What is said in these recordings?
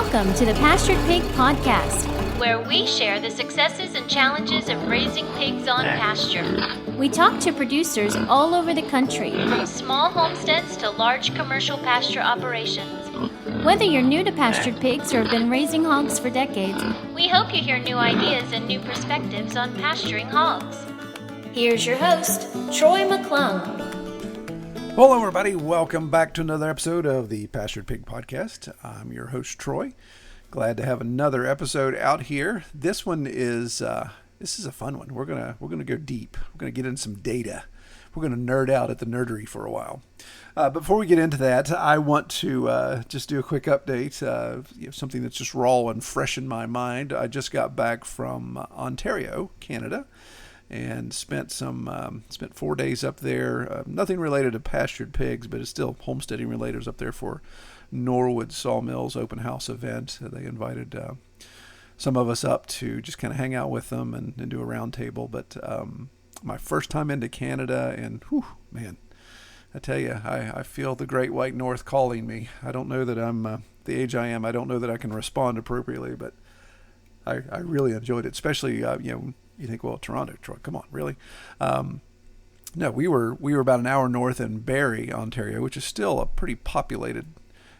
Welcome to the Pastured Pig Podcast, where we share the successes and challenges of raising pigs on pasture. We talk to producers all over the country, from small homesteads to large commercial pasture operations. Whether you're new to pastured pigs or have been raising hogs for decades, we hope you hear new ideas and new perspectives on pasturing hogs. Here's your host, Troy McClung. Hello, everybody. Welcome back to another episode of the Pastured Pig Podcast. I'm your host, Troy. Glad to have another episode out here. This one is a fun one. We're gonna go deep. We're gonna get into some data. We're gonna nerd out at the nerdery for a while. Before we get into that, I want to just do a quick update. Something that's just raw and fresh in my mind. I just got back from Ontario, Canada, and spent 4 days up there. Nothing related to pastured pigs, but it's still homesteading related. I was up there for Norwood Sawmills open house event. They invited some of us up to just kind of hang out with them and do a round table. But my first time into Canada, and whew, man, I tell you, I feel the Great White North calling me. I don't know that I'm the age I am. I don't know that I can respond appropriately, but I really enjoyed it, especially you think, well, Toronto, Troy, come on, really? No, we were about an hour north in Barrie, Ontario, which is still a pretty populated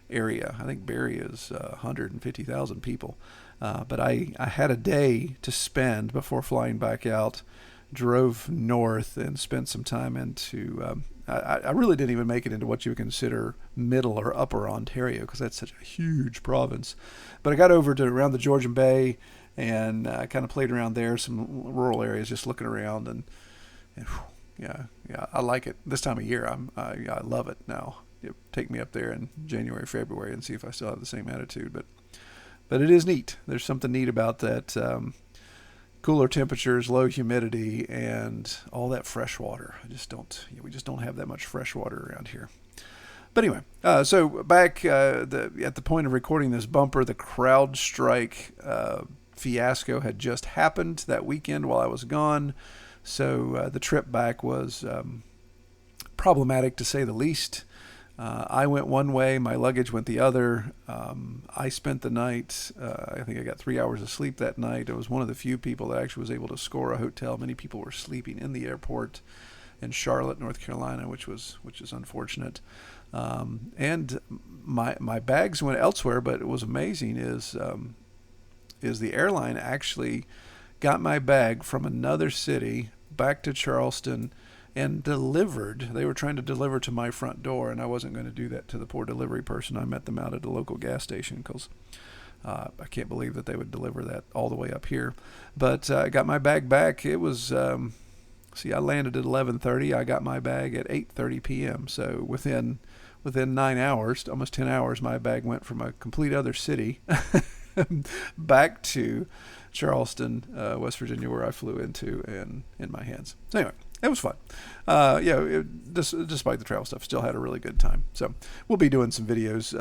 area. I think Barrie is 150,000 people. But I had a day to spend before flying back out, drove north and spent some time into, I really didn't even make it into what you would consider middle or upper Ontario, because that's such a huge province. But I got over to around the Georgian Bay, and kind of played around there, some rural areas, just looking around, and yeah, I like it. This time of year, I love it now. Take me up there in January, February, and see if I still have the same attitude. But it is neat. There's something neat about that. Cooler temperatures, low humidity, and all that fresh water. We just don't have that much fresh water around here. But anyway, so back at the point of recording this bumper, the CrowdStrike fiasco had just happened that weekend while I was gone. So the trip back was problematic, to say the least. I went one way, my luggage went the other. I spent the night, I think I got 3 hours of sleep that night. I was one of the few people that actually was able to score a hotel. Many people were sleeping in the airport in Charlotte, North Carolina, which is unfortunate. And my bags went elsewhere, but it was amazing is the airline actually got my bag from another city back to Charleston and delivered. They were trying to deliver to my front door, and I wasn't going to do that to the poor delivery person. I met them out at a local gas station because I can't believe that they would deliver that all the way up here. But I got my bag back. It was, I landed at 11:30. I got my bag at 8:30 p.m. So within 9 hours, almost 10 hours, my bag went from a complete other city back to Charleston, West Virginia, where I flew into, and in my hands. So anyway, it was fun. Despite the travel stuff, still had a really good time. So we'll be doing some videos.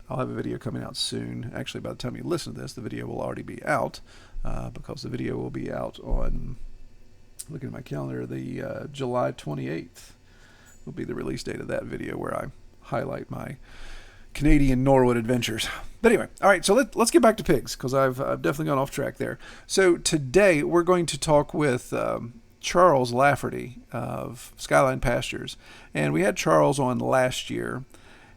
I'll have a video coming out soon. Actually, by the time you listen to this, the video will already be out, because the video will be out on, looking at my calendar, the July 28th will be the release date of that video, where I highlight my Canadian Norwood adventures. But anyway, all right, so let's get back to pigs, because I've definitely gone off track there. So today we're going to talk with Charles Lafferty of Skyline Pastures, and we had Charles on last year,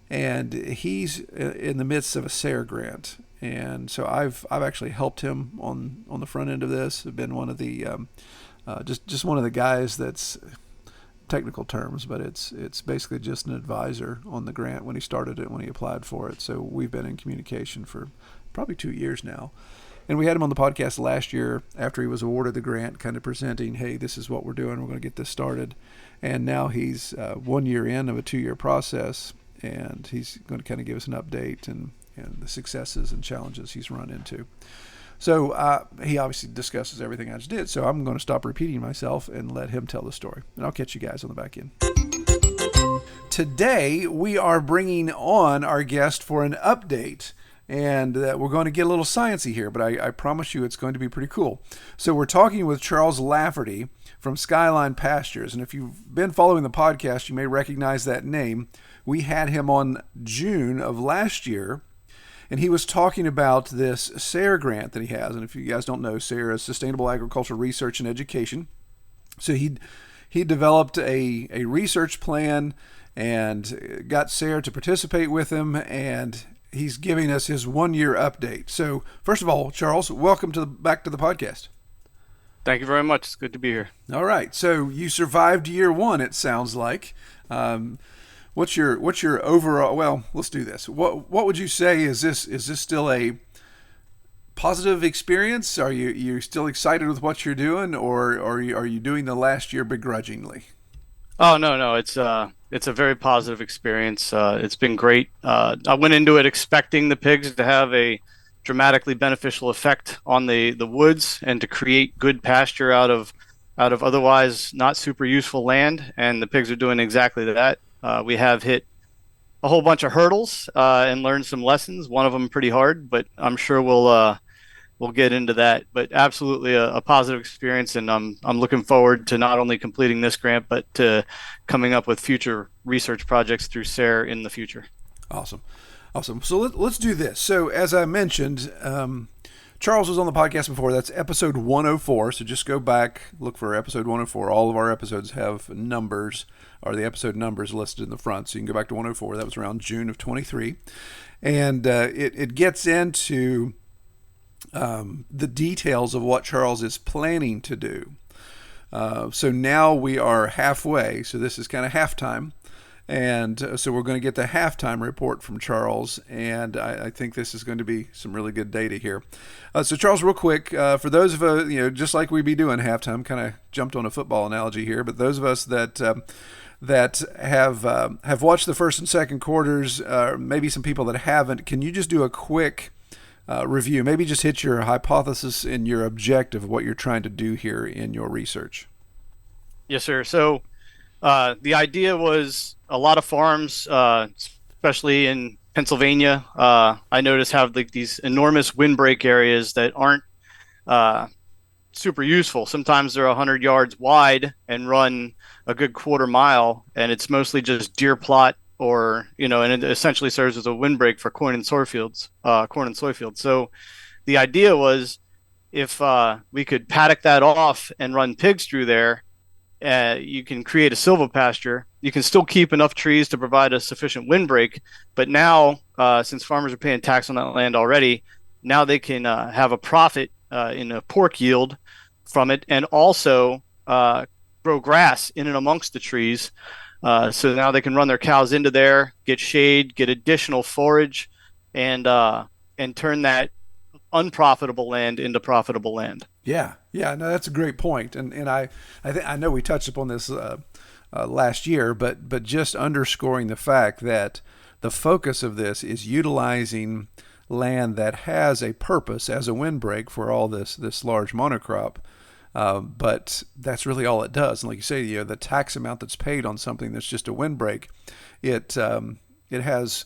and he's in the midst of a SARE grant, and so I've actually helped him on the front end of this. I've been one of the just one of the guys that's, technical terms, but it's basically just an advisor on the grant when he started it, when he applied for it. So we've been in communication for probably 2 years now. And we had him on the podcast last year after he was awarded the grant, kind of presenting, hey, this is what we're doing. We're going to get this started. And now he's 1 year in of a 2-year process, and he's going to kind of give us an update and the successes and challenges he's run into. So he obviously discusses everything I just did, so I'm going to stop repeating myself and let him tell the story. And I'll catch you guys on the back end. Today, we are bringing on our guest for an update. And we're going to get a little sciencey here, but I promise you it's going to be pretty cool. So we're talking with Charles Lafferty from Skyline Pastures. And if you've been following the podcast, you may recognize that name. We had him on June of last year. and he was talking about this SARE grant that he has. And if you guys don't know, SARE is Sustainable Agricultural Research and Education. So he developed a research plan and got SARE to participate with him, and he's giving us his 1-year update. So first of all, Charles, welcome back to the podcast. Thank you very much. It's good to be here. All right. So you survived year 1, it sounds like. What's your overall? Well, let's do this. What would you say is this still a positive experience? Are you still excited with what you're doing, or are you doing the last year begrudgingly? Oh, no. It's a very positive experience. It's been great. I went into it expecting the pigs to have a dramatically beneficial effect on the woods and to create good pasture out of otherwise not super useful land, and the pigs are doing exactly that. We have hit a whole bunch of hurdles and learned some lessons. One of them pretty hard, but I'm sure we'll get into that. But absolutely a positive experience, and I'm looking forward to not only completing this grant, but to coming up with future research projects through SARE in the future. Awesome. So let's do this. So as I mentioned, Charles was on the podcast before. That's episode 104. So just go back, look for episode 104. All of our episodes have numbers, or the episode numbers listed in the front. So you can go back to 104. That was around June of 23. And it gets into the details of what Charles is planning to do. So now we are halfway. So this is kind of halftime. And so we're going to get the halftime report from Charles, and I think this is going to be some really good data here. So Charles, real quick, for those of just like we'd be doing halftime, kind of jumped on a football analogy here, but those of us that have watched the first and second quarters, maybe some people that haven't, can you just do a quick review? Maybe just hit your hypothesis and your objective of what you're trying to do here in your research. Yes, sir. So the idea was a lot of farms, especially in Pennsylvania, I noticed have these enormous windbreak areas that aren't super useful. Sometimes they're 100 yards wide and run a good quarter mile, and it's mostly just deer plot, or and it essentially serves as a windbreak for corn and soy fields. So the idea was, if we could paddock that off and run pigs through there, you can create a silvopasture. You can still keep enough trees to provide a sufficient windbreak, but now, since farmers are paying tax on that land already, now they can have a profit in a pork yield from it, and also grow grass in and amongst the trees. So now they can run their cows into there, get shade, get additional forage, and turn that unprofitable land into profitable land. Yeah, no, that's a great point, and I know we touched upon this last year, but just underscoring the fact that the focus of this is utilizing land that has a purpose as a windbreak for all this large monocrop, but that's really all it does. And like you say, the tax amount that's paid on something that's just a windbreak, it has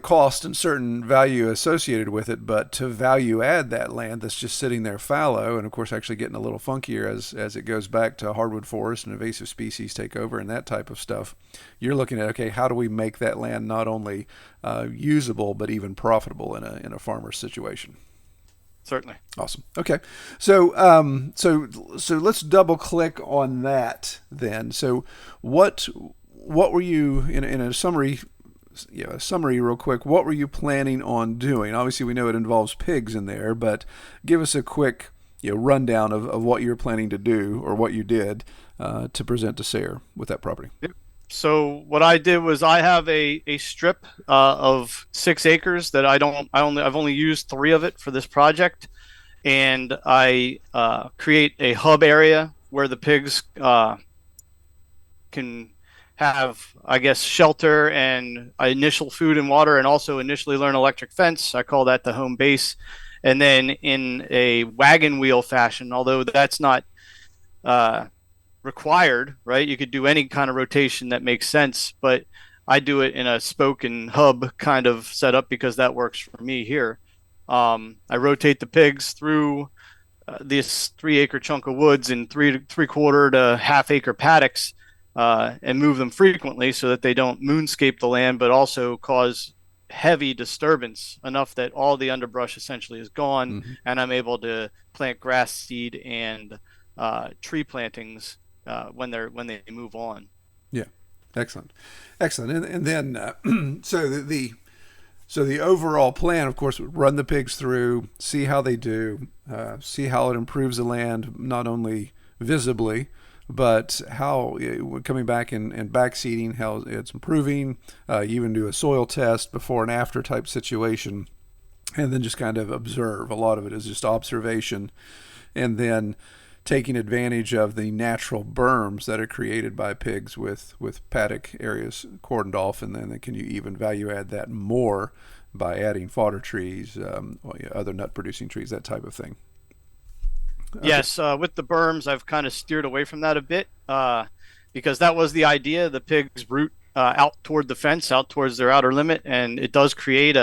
cost and certain value associated with it, but to value add that land that's just sitting there fallow, and of course actually getting a little funkier as it goes back to hardwood forest and invasive species take over and that type of stuff, you're looking at, okay, how do we make that land not only usable but even profitable in a farmer's situation? Certainly. Awesome. Okay, so let's double click on that then. So what were you in a summary? A summary real quick. What were you planning on doing? Obviously, we know it involves pigs in there, but give us a quick rundown of what you're planning to do, or what you did to present to SARE with that property. Yep. So what I did was, I have a strip of 6 acres that I've only used 3 of it for this project, and I create a hub area where the pigs can have, I guess, shelter and initial food and water, and also initially learn electric fence. I call that the home base. And then in a wagon wheel fashion, although that's not required, right? You could do any kind of rotation that makes sense, but I do it in a spoke and hub kind of setup because that works for me here. I rotate the pigs through this 3-acre chunk of woods in 3/4 to half-acre paddocks, and move them frequently so that they don't moonscape the land, but also cause heavy disturbance, enough that all the underbrush essentially is gone, Mm-hmm. and I'm able to plant grass seed and tree plantings when they move on. Yeah, excellent, excellent. And then so the overall plan, of course, would run the pigs through, see how they do, see how it improves the land, not only visibly, but how coming back and back seeding, how it's improving. You even do a soil test before and after type situation, and then just kind of observe. A lot of it is just observation, and then taking advantage of the natural berms that are created by pigs with paddock areas cordoned off, and then can you even value add that more by adding fodder trees, other nut producing trees, that type of thing. Okay. Yes, with the berms, I've kind of steered away from that a bit because that was the idea. The pigs root out toward the fence, out towards their outer limit, and it does create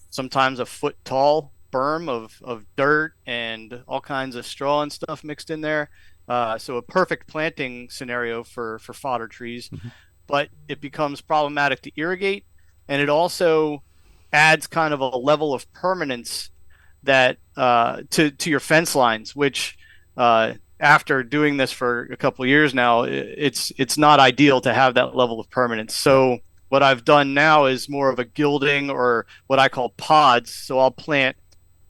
sometimes a foot tall berm of dirt and all kinds of straw and stuff mixed in there. So a perfect planting scenario for fodder trees, Mm-hmm. but it becomes problematic to irrigate, and it also adds kind of a level of permanence that to your fence lines, which after doing this for a couple of years now, it's not ideal to have that level of permanence. So what I've done now is more of a gilding, or what I call pods. So I'll plant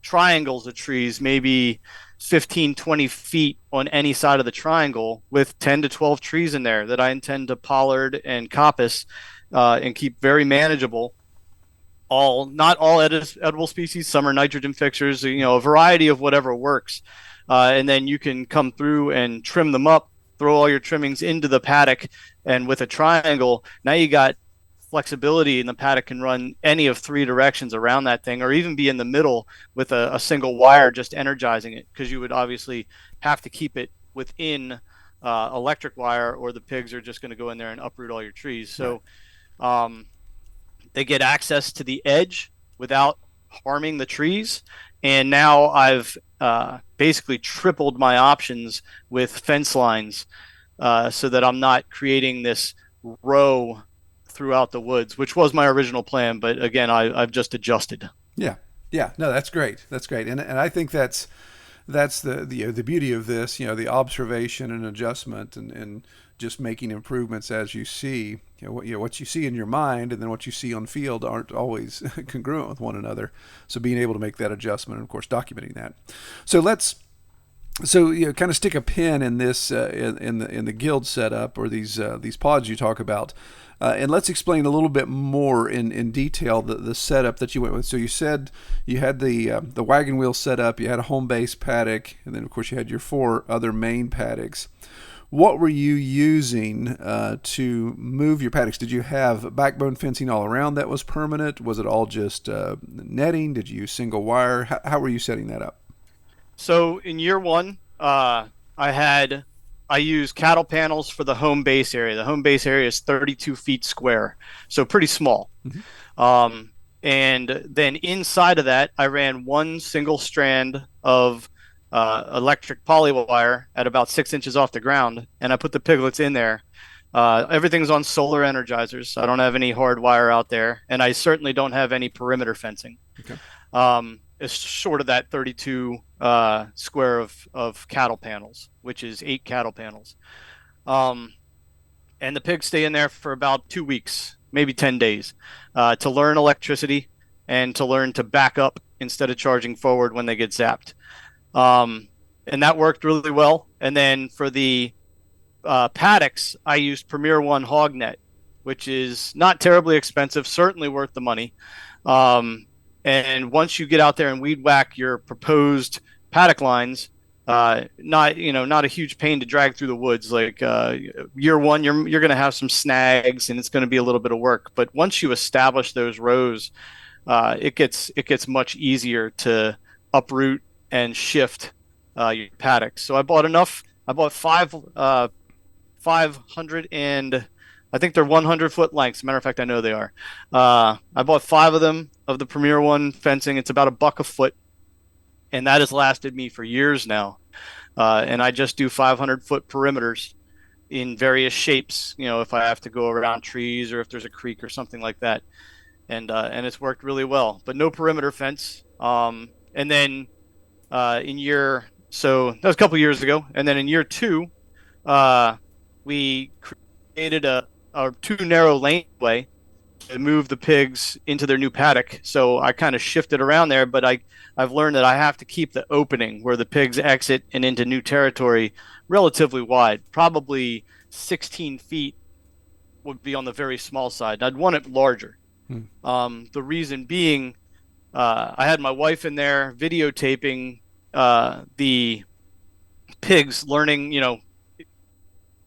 triangles of trees, maybe 15, 20 feet on any side of the triangle, with 10 to 12 trees in there that I intend to pollard and coppice and keep very manageable. Not all edible species. Some are nitrogen fixers, a variety of whatever works. And then you can come through and trim them up, throw all your trimmings into the paddock. And with a triangle, now you got flexibility, and the paddock can run any of three directions around that thing, or even be in the middle with a single wire just energizing it, because you would obviously have to keep it within electric wire, or the pigs are just going to go in there and uproot all your trees. So they get access to the edge without harming the trees. And now I've basically tripled my options with fence lines, so that I'm not creating this row throughout the woods, which was my original plan. But again, I've just adjusted. Yeah, yeah, no, that's great. That's great, and I think that's the beauty of this. The observation and adjustment, and just making improvements as you see. What you see in your mind and then what you see on field aren't always congruent with one another. So being able to make that adjustment, and of course documenting that. So kind of stick a pin in this in the guild setup, or these pods you talk about, and let's explain a little bit more in detail the setup that you went with. So you said you had the wagon wheel set up, you had a home base paddock, and then of course you had your 4 other main paddocks. What were you using to move your paddocks? Did you have backbone fencing all around that was permanent? Was it all just netting? Did you use single wire? How were you setting that up? So in year one, I used cattle panels for the home base area. The home base area is 32 feet square, so pretty small. Mm-hmm. And then inside of that, I ran one single strand of electric poly wire at about 6 inches off the ground, and I put the piglets in there. Everything's on solar energizers. I don't have any hard wire out there, and I certainly don't have any perimeter fencing. Okay. It's short of that 32 square of cattle panels, which is 8 cattle panels. And the pigs stay in there for about 2 weeks, maybe 10 days, to learn electricity and to learn to back up instead of charging forward when they get zapped. And that worked really well. And then for the paddocks, I used Premier One hog net, which is not terribly expensive, certainly worth the money. And once you get out there and weed whack your proposed paddock lines, not a huge pain to drag through the woods. Like year one, you're going to have some snags, and it's going to be a little bit of work. But once you establish those rows, it gets much easier to uproot and shift your paddocks. So I bought 500, and I think they're 100-foot lengths. As a matter of fact, I know they are. I bought 5 of them of the Premier One fencing. It's about $1 a foot, and that has lasted me for years now. And I just do 500-foot perimeters in various shapes. If I have to go around trees, or if there's a creek or something like that. and it's worked really well. But no perimeter fence. And then so that was a couple years ago, and then in year 2, we created a too narrow laneway to move the pigs into their new paddock. So I kind of shifted around there, but I've learned that I have to keep the opening where the pigs exit and into new territory relatively wide. Probably 16 feet would be on the very small side. I'd want it larger. The reason being, I had my wife in there videotaping the pigs learning,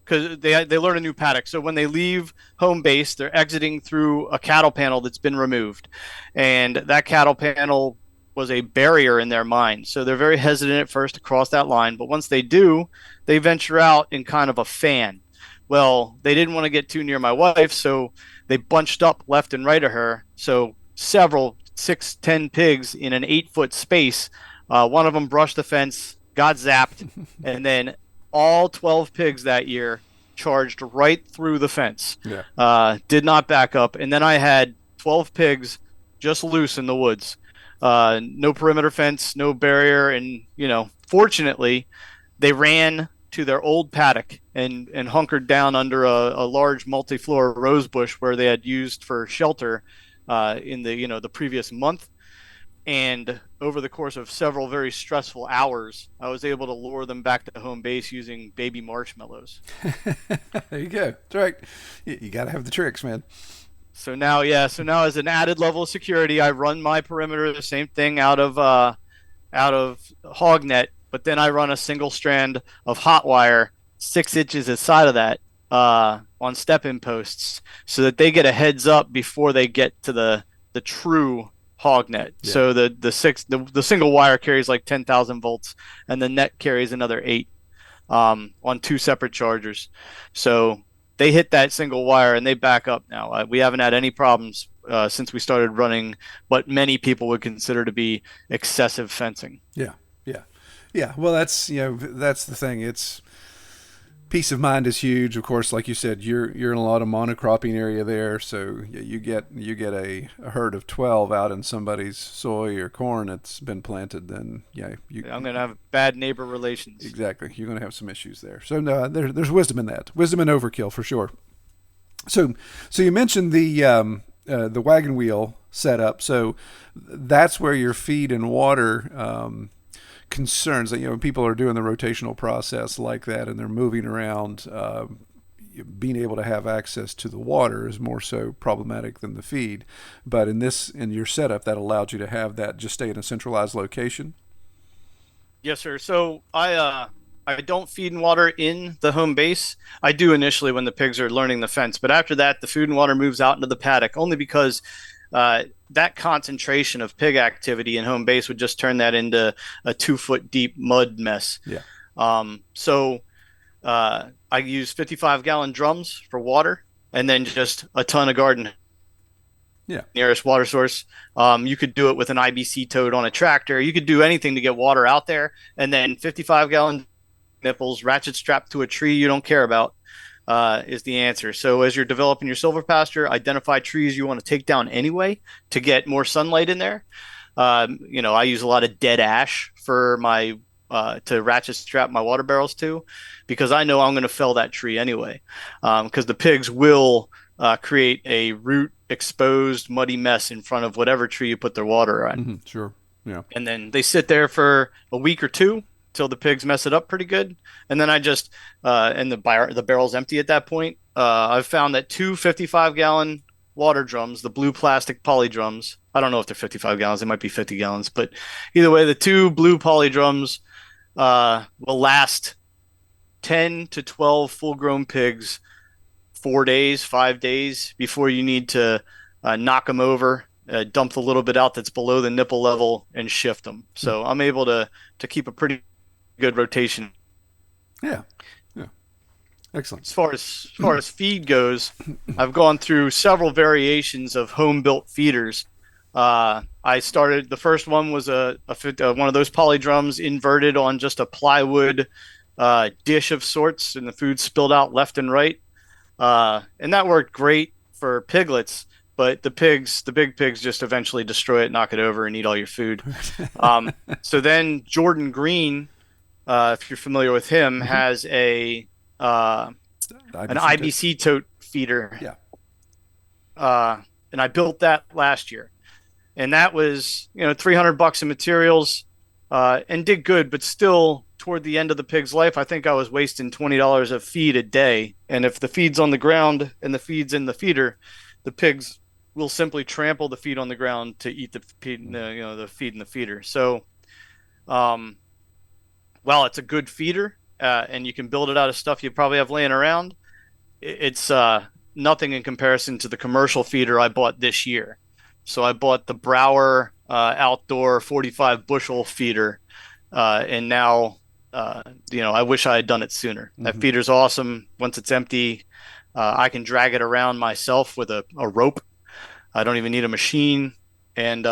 because they learn a new paddock. So when they leave home base, they're exiting through a cattle panel that's been removed. And that cattle panel was a barrier in their mind. So they're very hesitant at first to cross that line. But once they do, they venture out in kind of a fan. Well, they didn't want to get too near my wife, so they bunched up left and right of her. So several 6-10 pigs in an 8-foot space. One of them brushed the fence, got zapped, and then all 12 pigs that year charged right through the fence. Did not back up. And then I had 12 pigs just loose in the woods. No perimeter fence, no barrier. And, fortunately, they ran to their old paddock and hunkered down under a large multi-floor rose bush where they had used for shelter in the previous month. And over the course of several very stressful hours, I was able to lure them back to home base using baby marshmallows. There you go. That's right. You got to have the tricks, man. So now as an added level of security, I run my perimeter the same thing out of hog net, but then I run a single strand of hot wire 6 inches inside of that on step-in posts, so that they get a heads up before they get to the true hog net. Yeah. So the single wire carries like 10,000 volts, and the net carries another 8 on 2 separate chargers. So they hit that single wire and they back up now. We haven't had any problems since we started running what many people would consider to be excessive fencing. Yeah. Well, that's the thing. It's peace of mind is huge. Of course, like you said, you're in a lot of monocropping area there, so you get a herd of 12 out in somebody's soy or corn that's been planted. Then I'm going to have bad neighbor relations. Exactly, you're going to have some issues there. So no, there's wisdom in that. Wisdom in overkill for sure. So you mentioned the wagon wheel setup. So that's where your feed and water concerns that people are doing the rotational process like that and they're moving around, being able to have access to the water is more so problematic than the feed. But in your setup, that allowed you to have that just stay in a centralized location. Yes, sir. So I don't feed and water in the home base. I do initially when the pigs are learning the fence, but after that the food and water moves out into the paddock, only because that concentration of pig activity in home base would just turn that into a 2-foot deep mud mess. So I use 55-gallon drums for water, and then just a ton of garden. Nearest water source. You could do it with an IBC tote on a tractor. You could do anything to get water out there, and then 55-gallon nipples ratchet strapped to a tree you don't care about is the answer. So as you're developing your silver pasture, identify trees you want to take down anyway to get more sunlight in there. I use a lot of dead ash for my to ratchet strap my water barrels to, because I know I'm going to fell that tree anyway, because the pigs will create a root exposed muddy mess in front of whatever tree you put their water on. Mm-hmm, sure. Yeah. And then they sit there for a week or two till the pigs mess it up pretty good. And then I just, and the barrel's empty at that point. I've found that 2 55-gallon water drums, the blue plastic poly drums, I don't know if they're 55 gallons, they might be 50 gallons, but either way, the 2 blue poly drums will last 10 to 12 full-grown pigs 4 days, 5 days before you need to knock them over, dump the little bit out that's below the nipple level, and shift them. So I'm able to keep a pretty good rotation. Yeah. Excellent. As far as feed goes, I've gone through several variations of home built feeders. I started, the first one was one of those poly drums inverted on just a plywood dish of sorts, and the food spilled out left and right. And that worked great for piglets, but the big pigs just eventually destroy it, knock it over, and eat all your food. So then Jordan Green, if you're familiar with him, has an IBC tote feeder. Yeah. And I built that last year, and that was $300 in materials, and did good, but still toward the end of the pig's life, I think I was wasting $20 of feed a day. And if the feed's on the ground and the feed's in the feeder, the pigs will simply trample the feed on the ground to eat the feed, the feed in the feeder. So, while it's a good feeder, and you can build it out of stuff you probably have laying around, it's nothing in comparison to the commercial feeder I bought this year. So I bought the Brower outdoor 45 bushel feeder, and now I wish I had done it sooner. That feeder's awesome. Once it's empty, I can drag it around myself with a rope. I don't even need a machine, and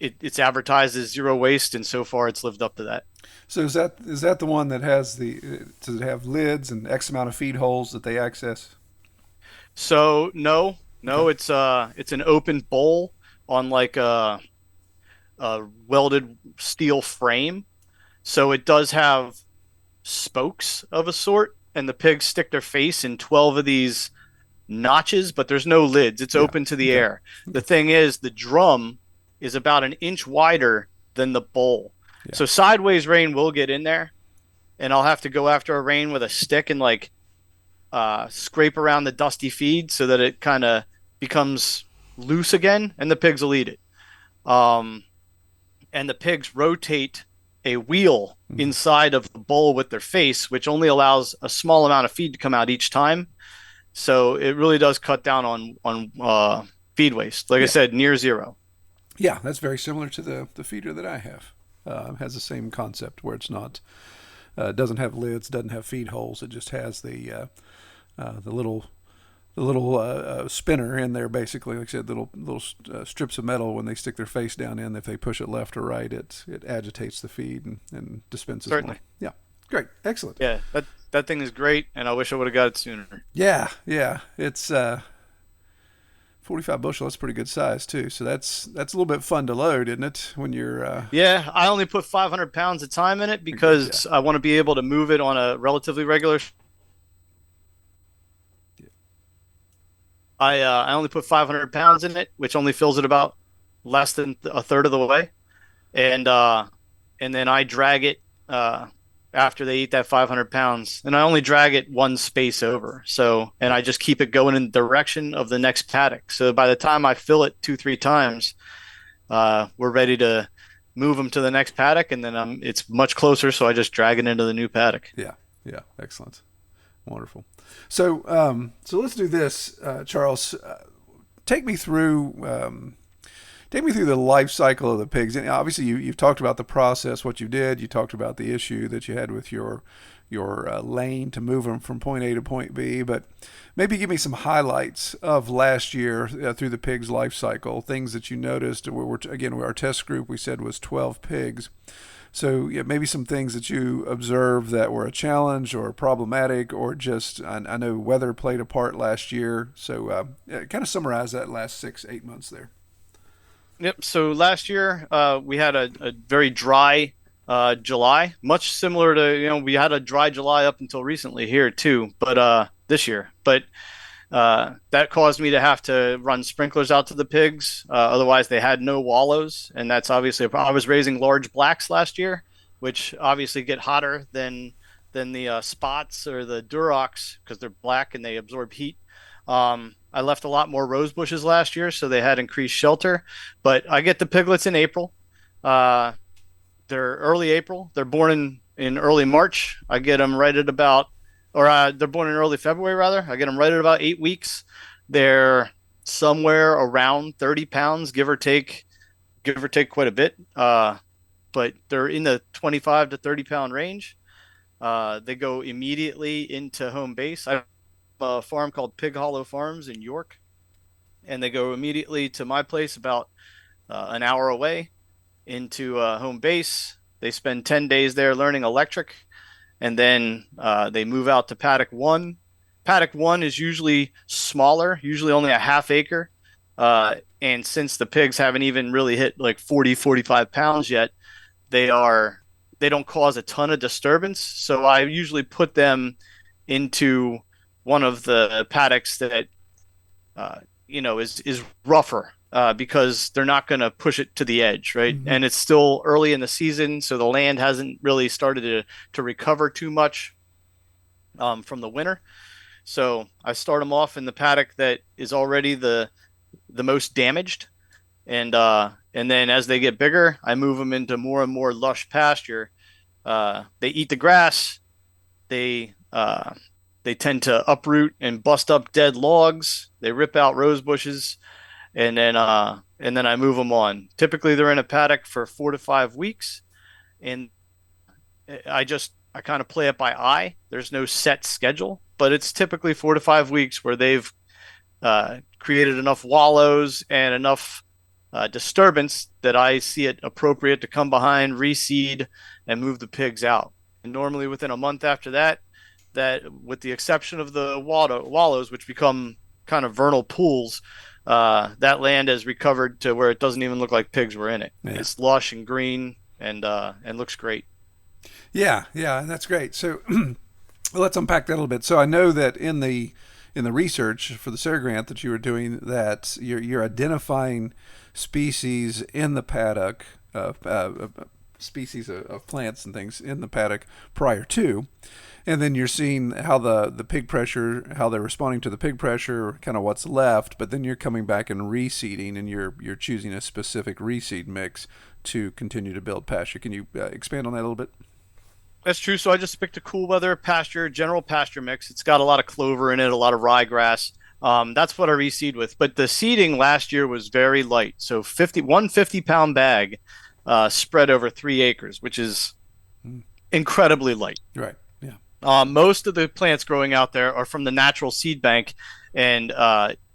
it's advertised as zero waste, and so far it's lived up to that. So is that the one that has does it have lids and X amount of feed holes that they access? So no, it's an open bowl on like a welded steel frame. So it does have spokes of a sort, and the pigs stick their face in 12 of these notches, but there's no lids. It's open to the air. The thing is, the drum is about an inch wider than the bowl. Yeah. So sideways rain will get in there, and I'll have to go after a rain with a stick and scrape around the dusty feed so that it kind of becomes loose again, and the pigs will eat it. And the pigs rotate a wheel inside of the bowl with their face, which only allows a small amount of feed to come out each time. So it really does cut down on feed waste. Like I said, near zero. Yeah, that's very similar to the feeder that I have. It has the same concept where it's not doesn't have lids, doesn't have feed holes. It just has the little spinner in there, basically. Like I said, little strips of metal. When they stick their face down in, if they push it left or right, it agitates the feed and dispenses. Certainly. More. Yeah, great, excellent. Yeah, that thing is great, and I wish I would have got it sooner. Yeah, it's 45 bushel. That's pretty good size too. So that's a little bit fun to load, isn't it? When you're Yeah, I only put 500 pounds of time in it because I want to be able to move it on a relatively regular. I only put 500 pounds in it, which only fills it about less than a third of the way, and then I drag it after they eat that 500 pounds, and I only drag it one space over. So, and I just keep it going in the direction of the next paddock. So by the time I fill it 2-3 times, we're ready to move them to the next paddock, and then it's much closer. So I just drag it into the new paddock. Yeah, excellent. Wonderful. So let's do this, Charles. Take me through the life cycle of the pigs. And obviously, you've talked about the process, what you did. You talked about the issue that you had with your lane to move them from point A to point B. But maybe give me some highlights of last year through the pigs' life cycle. Things that you noticed. Our test group we said was 12 pigs. So maybe some things that you observed that were a challenge or problematic, or just, I know weather played a part last year. So kind of summarize that last 6-8 months there. Yep. So last year we had a very dry July, much similar to, we had a dry July up until recently here too, but this year. But that caused me to have to run sprinklers out to the pigs. Otherwise, they had no wallows, and that's obviously I was raising large blacks last year, which obviously get hotter than the spots or the Durocs because they're black and they absorb heat. I left a lot more rose bushes last year, so they had increased shelter. But I get the piglets in April. They're early April. They're born in early March. I get them right at about. They're born in early February, rather. I get them right at about 8 weeks. They're somewhere around 30 pounds, give or take quite a bit. But they're in the 25 to 30 pound range. They go immediately into home base. I have a farm called Pig Hollow Farms in York, and they go immediately to my place about an hour away into home base. They spend 10 days there learning electric. And then they move out to paddock 1. Paddock 1 is usually smaller, usually only a half acre. And since the pigs haven't even really hit like 40, 45 pounds yet, they don't cause a ton of disturbance. So I usually put them into one of the paddocks that is rougher, because they're not going to push it to the edge, right? Mm-hmm. And it's still early in the season, so the land hasn't really started to recover too much from the winter. So I start them off in the paddock that is already the most damaged, and then as they get bigger, I move them into more and more lush pasture. They eat the grass. They tend to uproot and bust up dead logs. They rip out rose bushes, and then I move them on. Typically, they're in a paddock for 4 to 5 weeks, and I kind of play it by eye. There's no set schedule, but it's typically 4 to 5 weeks where they've created enough wallows and enough disturbance that I see it appropriate to come behind, reseed, and move the pigs out. And normally within a month after that, with the exception of the wallows, which become kind of vernal pools, that land has recovered to where it doesn't even look like pigs were in it. Yeah. It's lush and green and looks great. Yeah, that's great. So let's unpack that a little bit. So I know that in the research for the SARE grant that you were doing, that you're identifying species in the paddock, species of plants and things in the paddock prior to, and then you're seeing how the pig pressure, how they're responding to the pig pressure, kind of what's left, but then you're coming back and reseeding, and you're choosing a specific reseed mix to continue to build pasture. Can you expand on that a little bit? That's true. So I just picked a cool weather pasture, general pasture mix. It's got a lot of clover in it, a lot of ryegrass. That's what I reseed with. But the seeding last year was very light. So 150-pound bag spread over 3 acres, which is incredibly light. Right. Yeah. Most of the plants growing out there are from the natural seed bank, and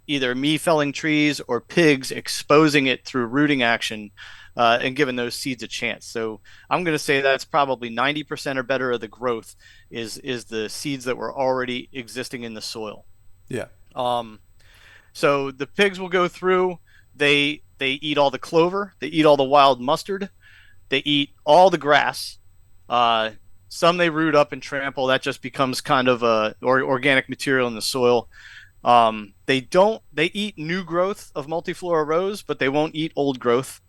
either me felling trees or pigs exposing it through rooting action. And giving those seeds a chance. So I'm going to say that's probably 90% or better of the growth is the seeds that were already existing in the soil. Yeah. So the pigs will go through. They eat all the clover. They eat all the wild mustard. They eat all the grass. Some they root up and trample. That just becomes kind of organic material in the soil. They eat new growth of multiflora rose, but they won't eat old growth.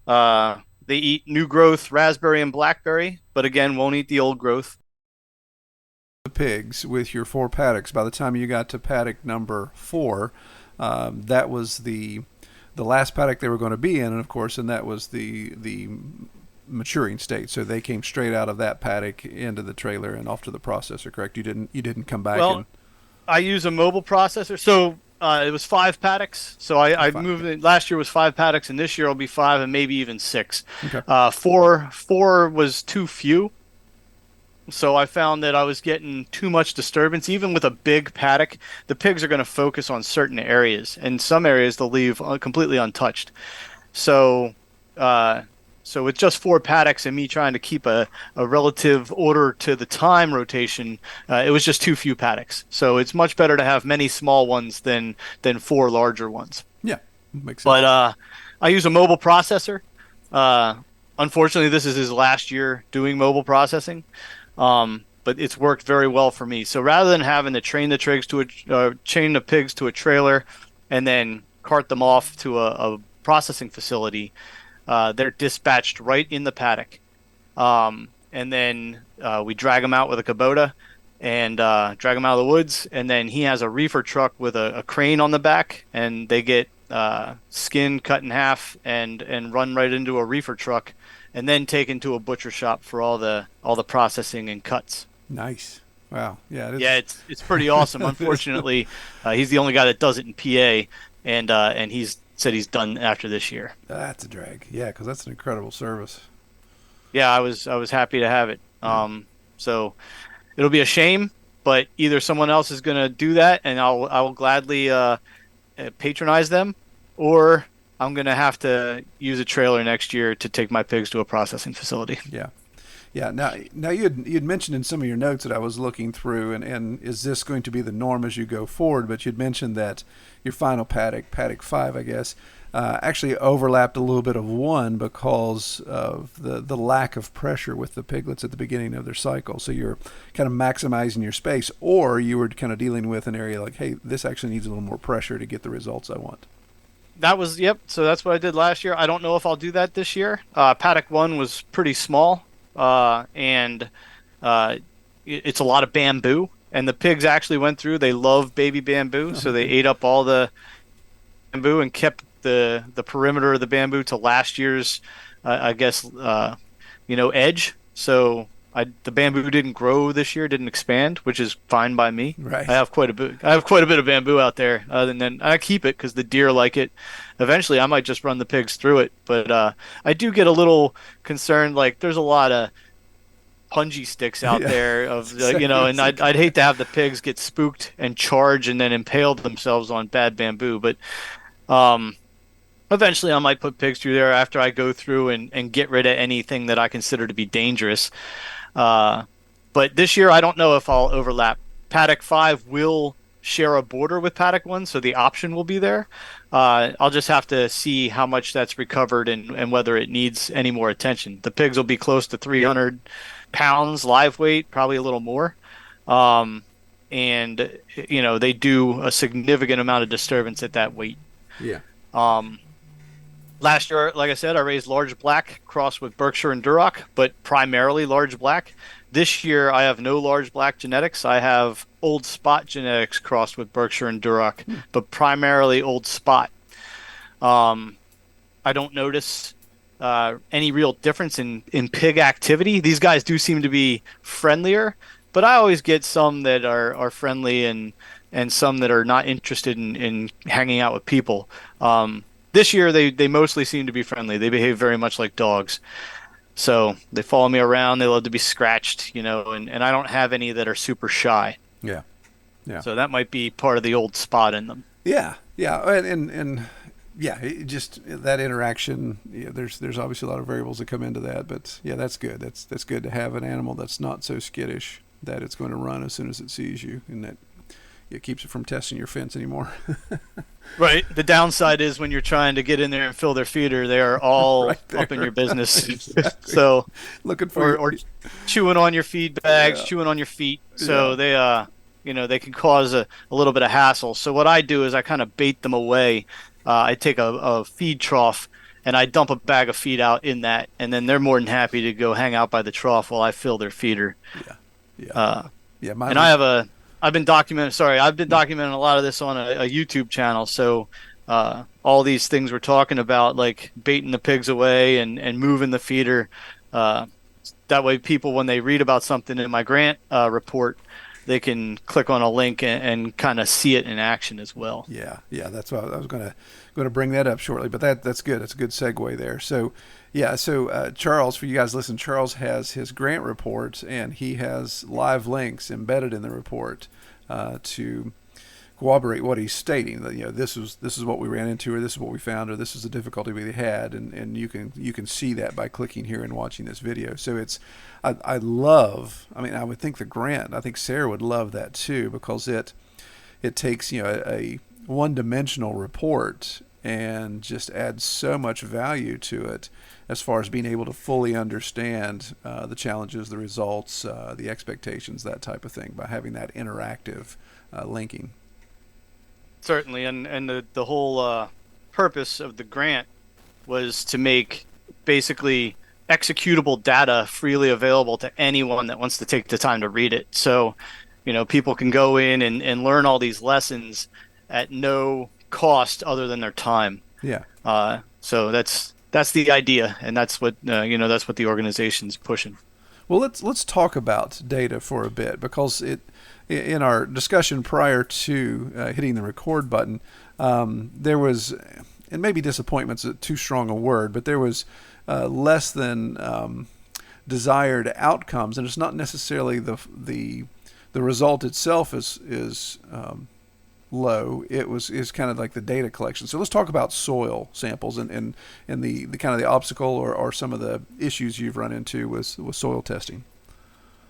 They eat new growth raspberry and blackberry, but again, won't eat the old growth. The pigs with your 4 paddocks, by the time you got to paddock number 4, that was the last paddock they were going to be in, and of course, and that was the maturing state. So they came straight out of that paddock into the trailer and off to the processor. Correct? You didn't come back. Well, I use a mobile processor, so. It was 5 paddocks, so I moved it. Last year was 5 paddocks, and this year will be 5 and maybe even 6. Okay. 4 was too few, so I found that I was getting too much disturbance. Even with a big paddock, the pigs are going to focus on certain areas, and some areas they'll leave completely untouched. So with just 4 paddocks and me trying to keep a relative order to the time rotation, it was just too few paddocks. So it's much better to have many small ones than 4 larger ones. Yeah, makes sense. But I use a mobile processor. Unfortunately, this is his last year doing mobile processing, but it's worked very well for me. So rather than having to chain the pigs to a trailer and then cart them off to a processing facility, they're dispatched right in the paddock, and then we drag them out with a Kubota and drag them out of the woods, and then he has a reefer truck with a crane on the back, and they get skinned, cut in half, and run right into a reefer truck, and then taken to a butcher shop for all the processing and cuts. Nice. Wow. Yeah. It is. Yeah, it's pretty awesome. Unfortunately, he's the only guy that does it in PA, and he's said he's done after this year. That's a drag. Yeah, because that's an incredible service. Yeah, I was happy to have it. So it'll be a shame, but either someone else is going to do that, and I will gladly patronize them, or I'm going to have to use a trailer next year to take my pigs to a processing facility. Yeah. Now you'd mentioned in some of your notes that I was looking through, and is this going to be the norm as you go forward? But you'd mentioned that your final paddock 5, I guess, actually overlapped a little bit of 1 because of the lack of pressure with the piglets at the beginning of their cycle. So you're kind of maximizing your space, or you were kind of dealing with an area like, hey, this actually needs a little more pressure to get the results I want. Yep. So that's what I did last year. I don't know if I'll do that this year. Paddock 1 was pretty small, and it's a lot of bamboo. And the pigs actually went through. They love baby bamboo, so they ate up all the bamboo and kept the perimeter of the bamboo to last year's, edge. So the bamboo didn't grow this year, didn't expand, which is fine by me. Right. I have quite a bit of bamboo out there, and then I keep it because the deer like it. Eventually, I might just run the pigs through it, but I do get a little concerned. Like, there's a lot of punji sticks out there of and I'd hate to have the pigs get spooked and charge and then impale themselves on bad bamboo. But eventually, I might put pigs through there after I go through and get rid of anything that I consider to be dangerous. But this year, I don't know if I'll overlap. Paddock 5 will share a border with Paddock 1, so the option will be there. I'll just have to see how much that's recovered and whether it needs any more attention. The pigs will be close to 300 pounds live weight, probably a little more. And, they do a significant amount of disturbance at that weight. Yeah. Last year, like I said, I raised large black crossed with Berkshire and Duroc, but primarily large black. This year, I have no large black genetics. I have old spot genetics crossed with Berkshire and Duroc, but primarily old spot. I don't notice any real difference in pig activity. These guys do seem to be friendlier, but I always get some that are friendly and some that are not interested in hanging out with people. This year, they mostly seem to be friendly. They behave very much like dogs. So they follow me around. They love to be scratched, and I don't have any that are super shy. Yeah. Yeah. So that might be part of the old spot in them. Yeah. Yeah. And yeah, just that interaction, there's obviously a lot of variables that come into that, but yeah, that's good. That's good to have an animal that's not so skittish that it's going to run as soon as it sees you, and that it keeps it from testing your fence anymore. Right. The downside is when you're trying to get in there and fill their feeder, they are all right up in your business. Exactly. So looking for or chewing on your feed bags, chewing on your feet. So they they can cause a little bit of hassle. So what I do is I kind of bait them away. I take a feed trough and I dump a bag of feed out in that, and then they're more than happy to go hang out by the trough while I fill their feeder. I've been documenting a lot of this on a YouTube channel. So all these things we're talking about, like baiting the pigs away and moving the feeder, that way people, when they read about something in my grant report, they can click on a link and kind of see it in action as well. Yeah, that's why I was going to bring that up shortly, but that's good. It's a good segue there. So, Charles, for you guys listening, Charles has his grant report, and he has live links embedded in the report to corroborate what he's stating. That this is what we ran into, or this is what we found, or this is the difficulty we had, and you can see that by clicking here and watching this video. So I would think I think SARE would love that too, because it takes a one-dimensional report and just adds so much value to it as far as being able to fully understand the challenges, the results, the expectations, that type of thing, by having that interactive linking. Certainly, and the whole purpose of the grant was to make basically executable data freely available to anyone that wants to take the time to read it. So, people can go in and learn all these lessons at no cost other than their time. Yeah. So that's the idea, and that's what that's what the organization's pushing. Well, let's talk about data for a bit, because in our discussion prior to hitting the record button, there was, and maybe disappointment's too strong a word, but there was less than desired outcomes, and it's not necessarily the result itself is low. Is kind of like the data collection. So let's talk about soil samples and the kind of the obstacle or some of the issues you've run into with soil testing.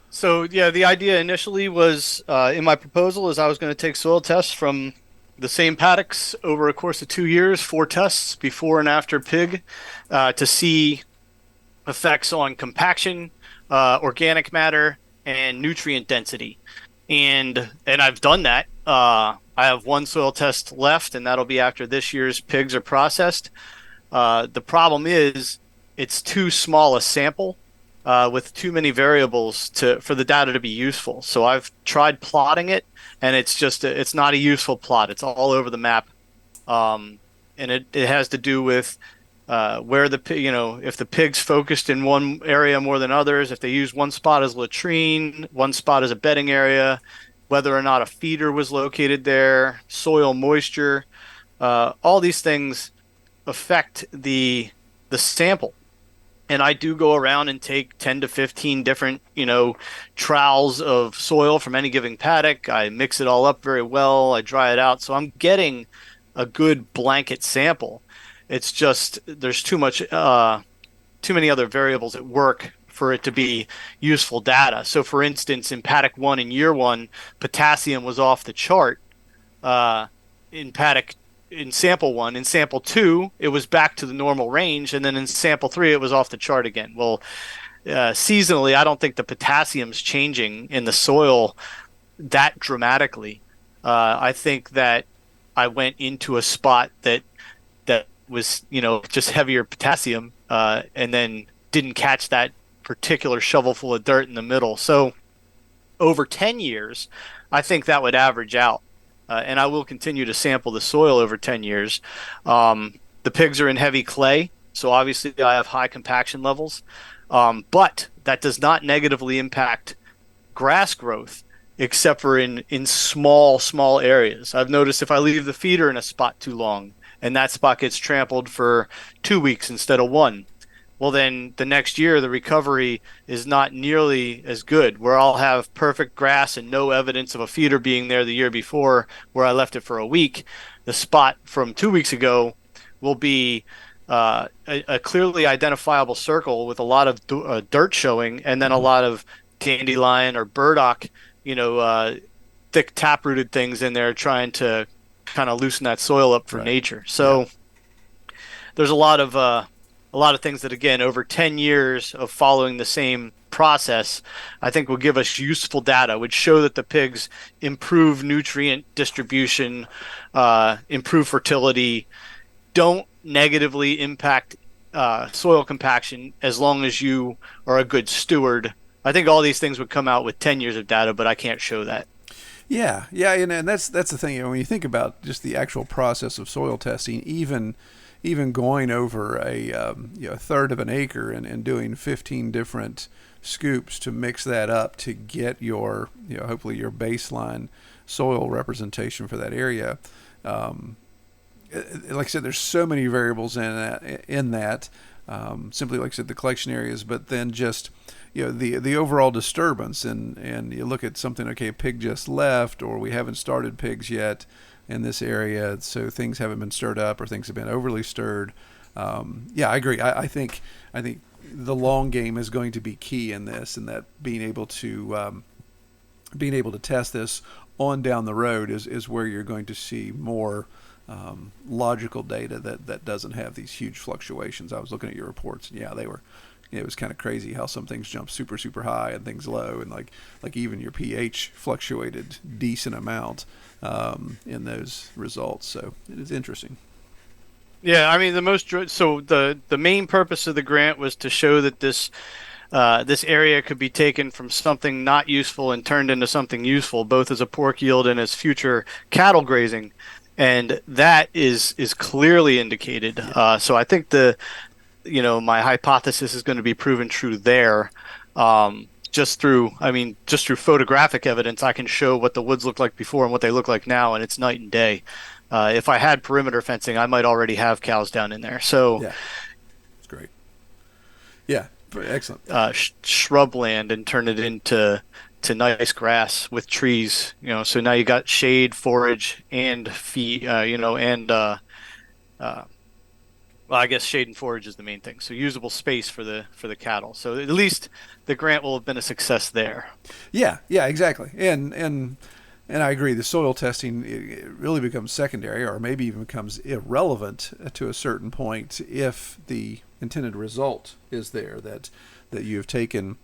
So yeah, the idea initially was in my proposal is I was going to take soil tests from the same paddocks over a course of 2 years, 4 tests before and after pig, to see effects on compaction, organic matter, and nutrient density. And I've done that. I have 1 soil test left, and that'll be after this year's pigs are processed. The problem is it's too small a sample with too many variables for the data to be useful. So I've tried plotting it, and it's not a useful plot. It's all over the map, and it has to do with where if the pig's focused in one area more than others, if they use one spot as latrine, one spot as a bedding area, whether or not a feeder was located there, soil moisture, all these things affect the sample. And I do go around and take 10 to 15 different, trowels of soil from any given paddock. I mix it all up very well. I dry it out. So I'm getting a good blanket sample. It's just there's too many other variables at work for it to be useful data. So, for instance, in paddock 1 in year 1, potassium was off the chart in sample 1. In sample 2, it was back to the normal range, and then in sample 3, it was off the chart again. Well, seasonally, I don't think the potassium's changing in the soil that dramatically. I think that I went into a spot that was, just heavier potassium, and then didn't catch that particular shovelful of dirt in the middle. So over 10 years, I think that would average out. And I will continue to sample the soil over 10 years. The pigs are in heavy clay, so obviously I have high compaction levels. But that does not negatively impact grass growth, except for in small areas. I've noticed if I leave the feeder in a spot too long, and that spot gets trampled for 2 weeks instead of 1, well, then the next year the recovery is not nearly as good, where I'll have perfect grass and no evidence of a feeder being there the year before where I left it for a week. The spot from 2 weeks ago will be a clearly identifiable circle with a lot of dirt showing, and then a lot of dandelion or burdock, thick taprooted things in there trying to kind of loosen that soil up for nature. So there's a lot of things that, again, over 10 years of following the same process, I think will give us useful data, which show that the pigs improve nutrient distribution, improve fertility, don't negatively impact soil compaction as long as you are a good steward. I think all these things would come out with 10 years of data, but I can't show that. Yeah, and that's the thing. When you think about just the actual process of soil testing, even going over a third of an acre and doing 15 different scoops to mix that up to get your hopefully your baseline soil representation for that area. Like I said, there's so many variables in that. Simply, like I said, the collection areas, but then just the overall disturbance, and you look at something. Okay, a pig just left, or we haven't started pigs yet in this area, so things haven't been stirred up, or things have been overly stirred. I agree. I think the long game is going to be key in this, and that being able to test this on down the road is where you're going to see more logical data that doesn't have these huge fluctuations. I was looking at your reports, and they were. It was kind of crazy how some things jump super, super high and things low, and like even your pH fluctuated decent amount in those results. So it is interesting. Yeah, I mean the main purpose of the grant was to show that this area could be taken from something not useful and turned into something useful, both as a pork yield and as future cattle grazing, and that is clearly indicated. So I think my hypothesis is going to be proven true there. Just through photographic evidence, I can show what the woods looked like before and what they look like now, and it's night and day. If I had perimeter fencing, I might already have cows down in there. So, yeah, it's great. Yeah, excellent. Shrubland and turn it into to nice grass with trees, so now you got shade, forage, and feed, well, I guess shade and forage is the main thing. So usable space for the cattle. So at least the grant will have been a success there. Yeah, exactly. And I agree. The soil testing, it really becomes secondary, or maybe even becomes irrelevant to a certain point if the intended result is there, that you have taken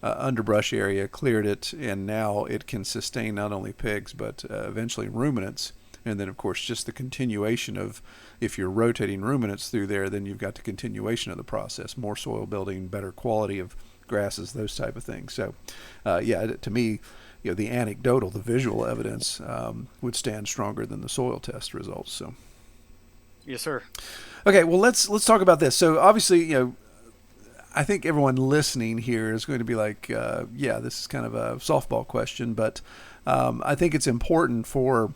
underbrush area, cleared it, and now it can sustain not only pigs but eventually ruminants. And then, of course, just the continuation of, if you're rotating ruminants through there, then you've got the continuation of the process, more soil building, better quality of grasses, those type of things. So, to me, the anecdotal, the visual evidence would stand stronger than the soil test results. So, yes, sir. Okay, well, let's talk about this. So, obviously, I think everyone listening here is going to be like, this is kind of a softball question, but I think it's important for,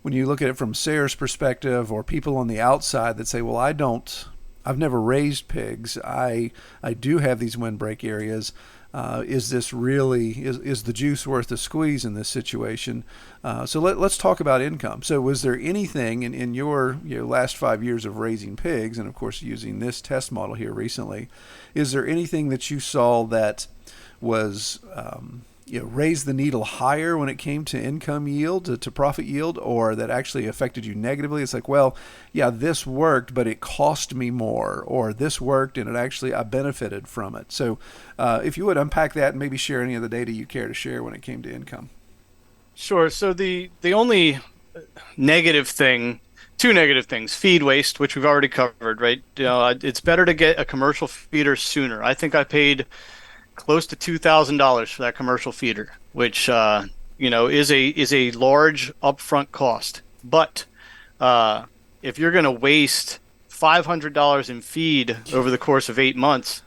when you look at it from SARE's perspective, or people on the outside that say, well, I've never raised pigs. I do have these windbreak areas. Is this really, is the juice worth the squeeze in this situation? So let's talk about income. So was there anything in your last 5 years of raising pigs, and of course using this test model here recently, is there anything that you saw that was raised the needle higher when it came to income yield, to profit yield, or that actually affected you negatively? It's like, well, yeah, this worked, but it cost me more, or this worked and I benefited from it. So if you would unpack that and maybe share any of the data you care to share when it came to income. Sure. So the only negative thing, two negative things: feed waste, which we've already covered, right? It's better to get a commercial feeder sooner. I think I paid close to $2,000 for that commercial feeder, which is a large upfront cost. But if you're going to waste $500 in feed over the course of 8 months,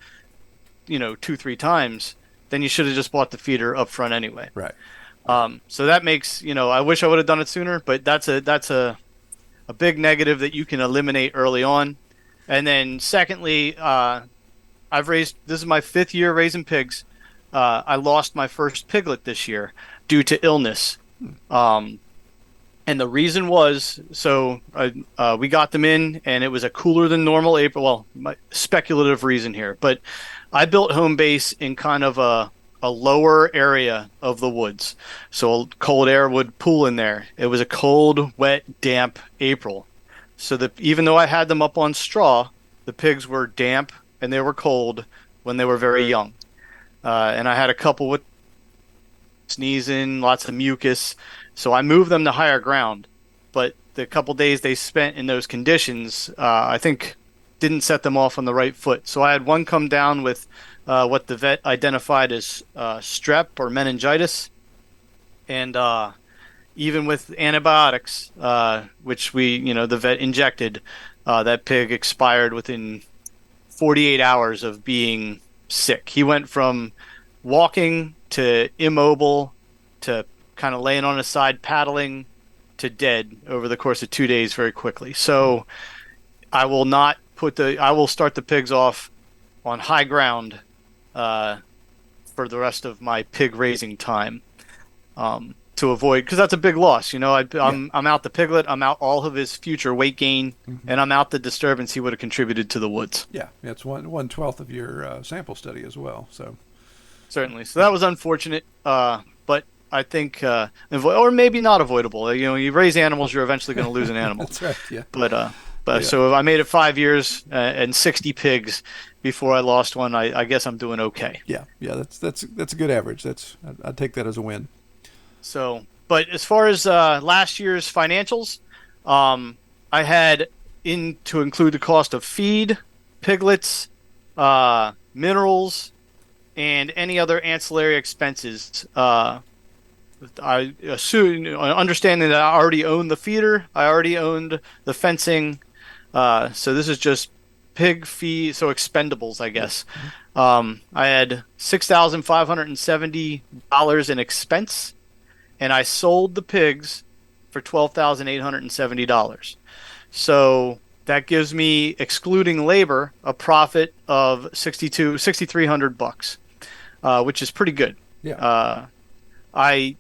2-3 times, then you should have just bought the feeder upfront anyway. Right. So that makes, I wish I would have done it sooner, but that's a big negative that you can eliminate early on. And then secondly, this is my 5th year raising pigs. I lost my first piglet this year due to illness. And the reason was, we got them in, and it was a cooler than normal April. Well, my speculative reason here, but I built home base in kind of a lower area of the woods, so cold air would pool in there. It was a cold, wet, damp April, so that even though I had them up on straw, the pigs were damp and they were cold when they were very young. And I had a couple with sneezing, lots of mucus, so I moved them to higher ground. But the couple days they spent in those conditions, I think, didn't set them off on the right foot. So I had one come down with what the vet identified as strep or meningitis, and even with antibiotics, which the vet injected, that pig expired within 48 hours of being sick. He went from walking to immobile to kind of laying on his side paddling to dead over the course of 2 days very quickly. So I will start the pigs off on high ground for the rest of my pig raising time, to avoid, because that's a big loss. I'm out the piglet, I'm out all of his future weight gain, and I'm out the disturbance he would have contributed to the woods. Yeah, it's 1/12 of your sample study as well. So certainly, so that was unfortunate, but I think, or maybe not avoidable. You raise animals, you're eventually going to lose an animal. That's right. Yeah. But yeah. So I made it 5 years and 60 pigs before I lost one. I guess I'm doing okay. Yeah. That's a good average. I'd take that as a win. So, but as far as last year's financials, I had to include the cost of feed, piglets, minerals, and any other ancillary expenses. I assume, understanding that I already owned the feeder, I already owned the fencing, so this is just pig fee, so expendables, I guess. I had $6,570 in expense, and I sold the pigs for $12,870. So that gives me, excluding labor, a profit of $6,300, which is pretty good. Yeah. I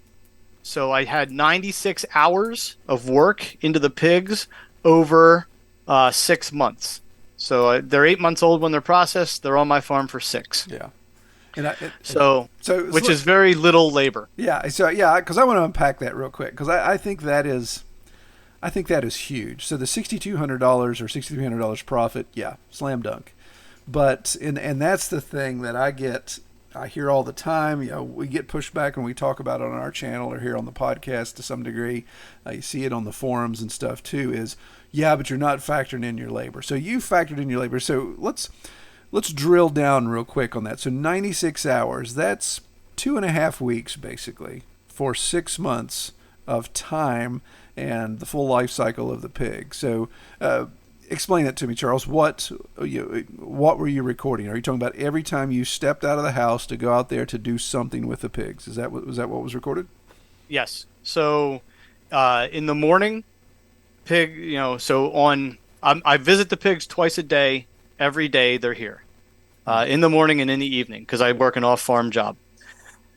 had 96 hours of work into the pigs over 6 months. So they're 8 months old when they're processed. They're on my farm for 6. Yeah. Which is very little labor. Yeah. So yeah, because I want to unpack that real quick because I think that is huge. So the $6,200 or $6,300 profit, yeah, slam dunk. But and that's the thing that I hear all the time. We get pushed back when we talk about it on our channel or here on the podcast to some degree. You see it on the forums and stuff too. Is yeah, but you're not factoring in your labor. So you factored in your labor. So let's drill down real quick on that. So 96 hours. That's 2.5 weeks basically for 6 months of time and the full life cycle of the pig. So explain that to me, Charles. What were you recording? Are you talking about every time you stepped out of the house to go out there to do something with the pigs? Was that what was recorded? Yes. So in the morning, pig. I visit the pigs twice a day. Every day they're here, in the morning and in the evening because I work an off-farm job.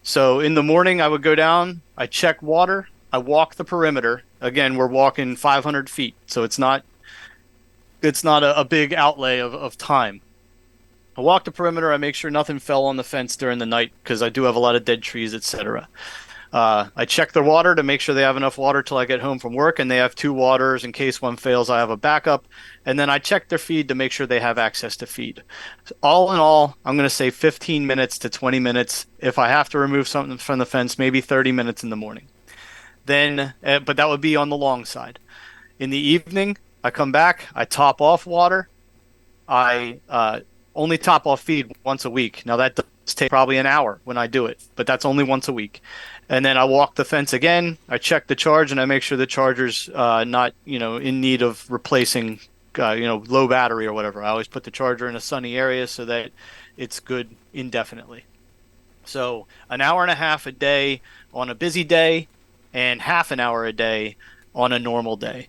So in the morning I would go down. I check water. I walk the perimeter. Again, we're walking 500 feet, so it's not a big outlay of time. I walk the perimeter. I make sure nothing fell on the fence during the night because I do have a lot of dead trees, etc. I check their water to make sure they have enough water till I get home from work, and they have 2 waters in case one fails. I have a backup, and then I check their feed to make sure they have access to feed. So all in all, I'm going to say 15 minutes to 20 minutes. If I have to remove something from the fence, maybe 30 minutes in the morning. Then, but that would be on the long side. In the evening, I come back, I top off water. I only top off feed once a week. Now that does take probably an hour when I do it, but that's only once a week. And then I walk the fence again. I check the charge and I make sure the charger's not in need of replacing low battery or whatever. I always put the charger in a sunny area so that it's good indefinitely. So an hour and a half a day on a busy day and half an hour a day on a normal day.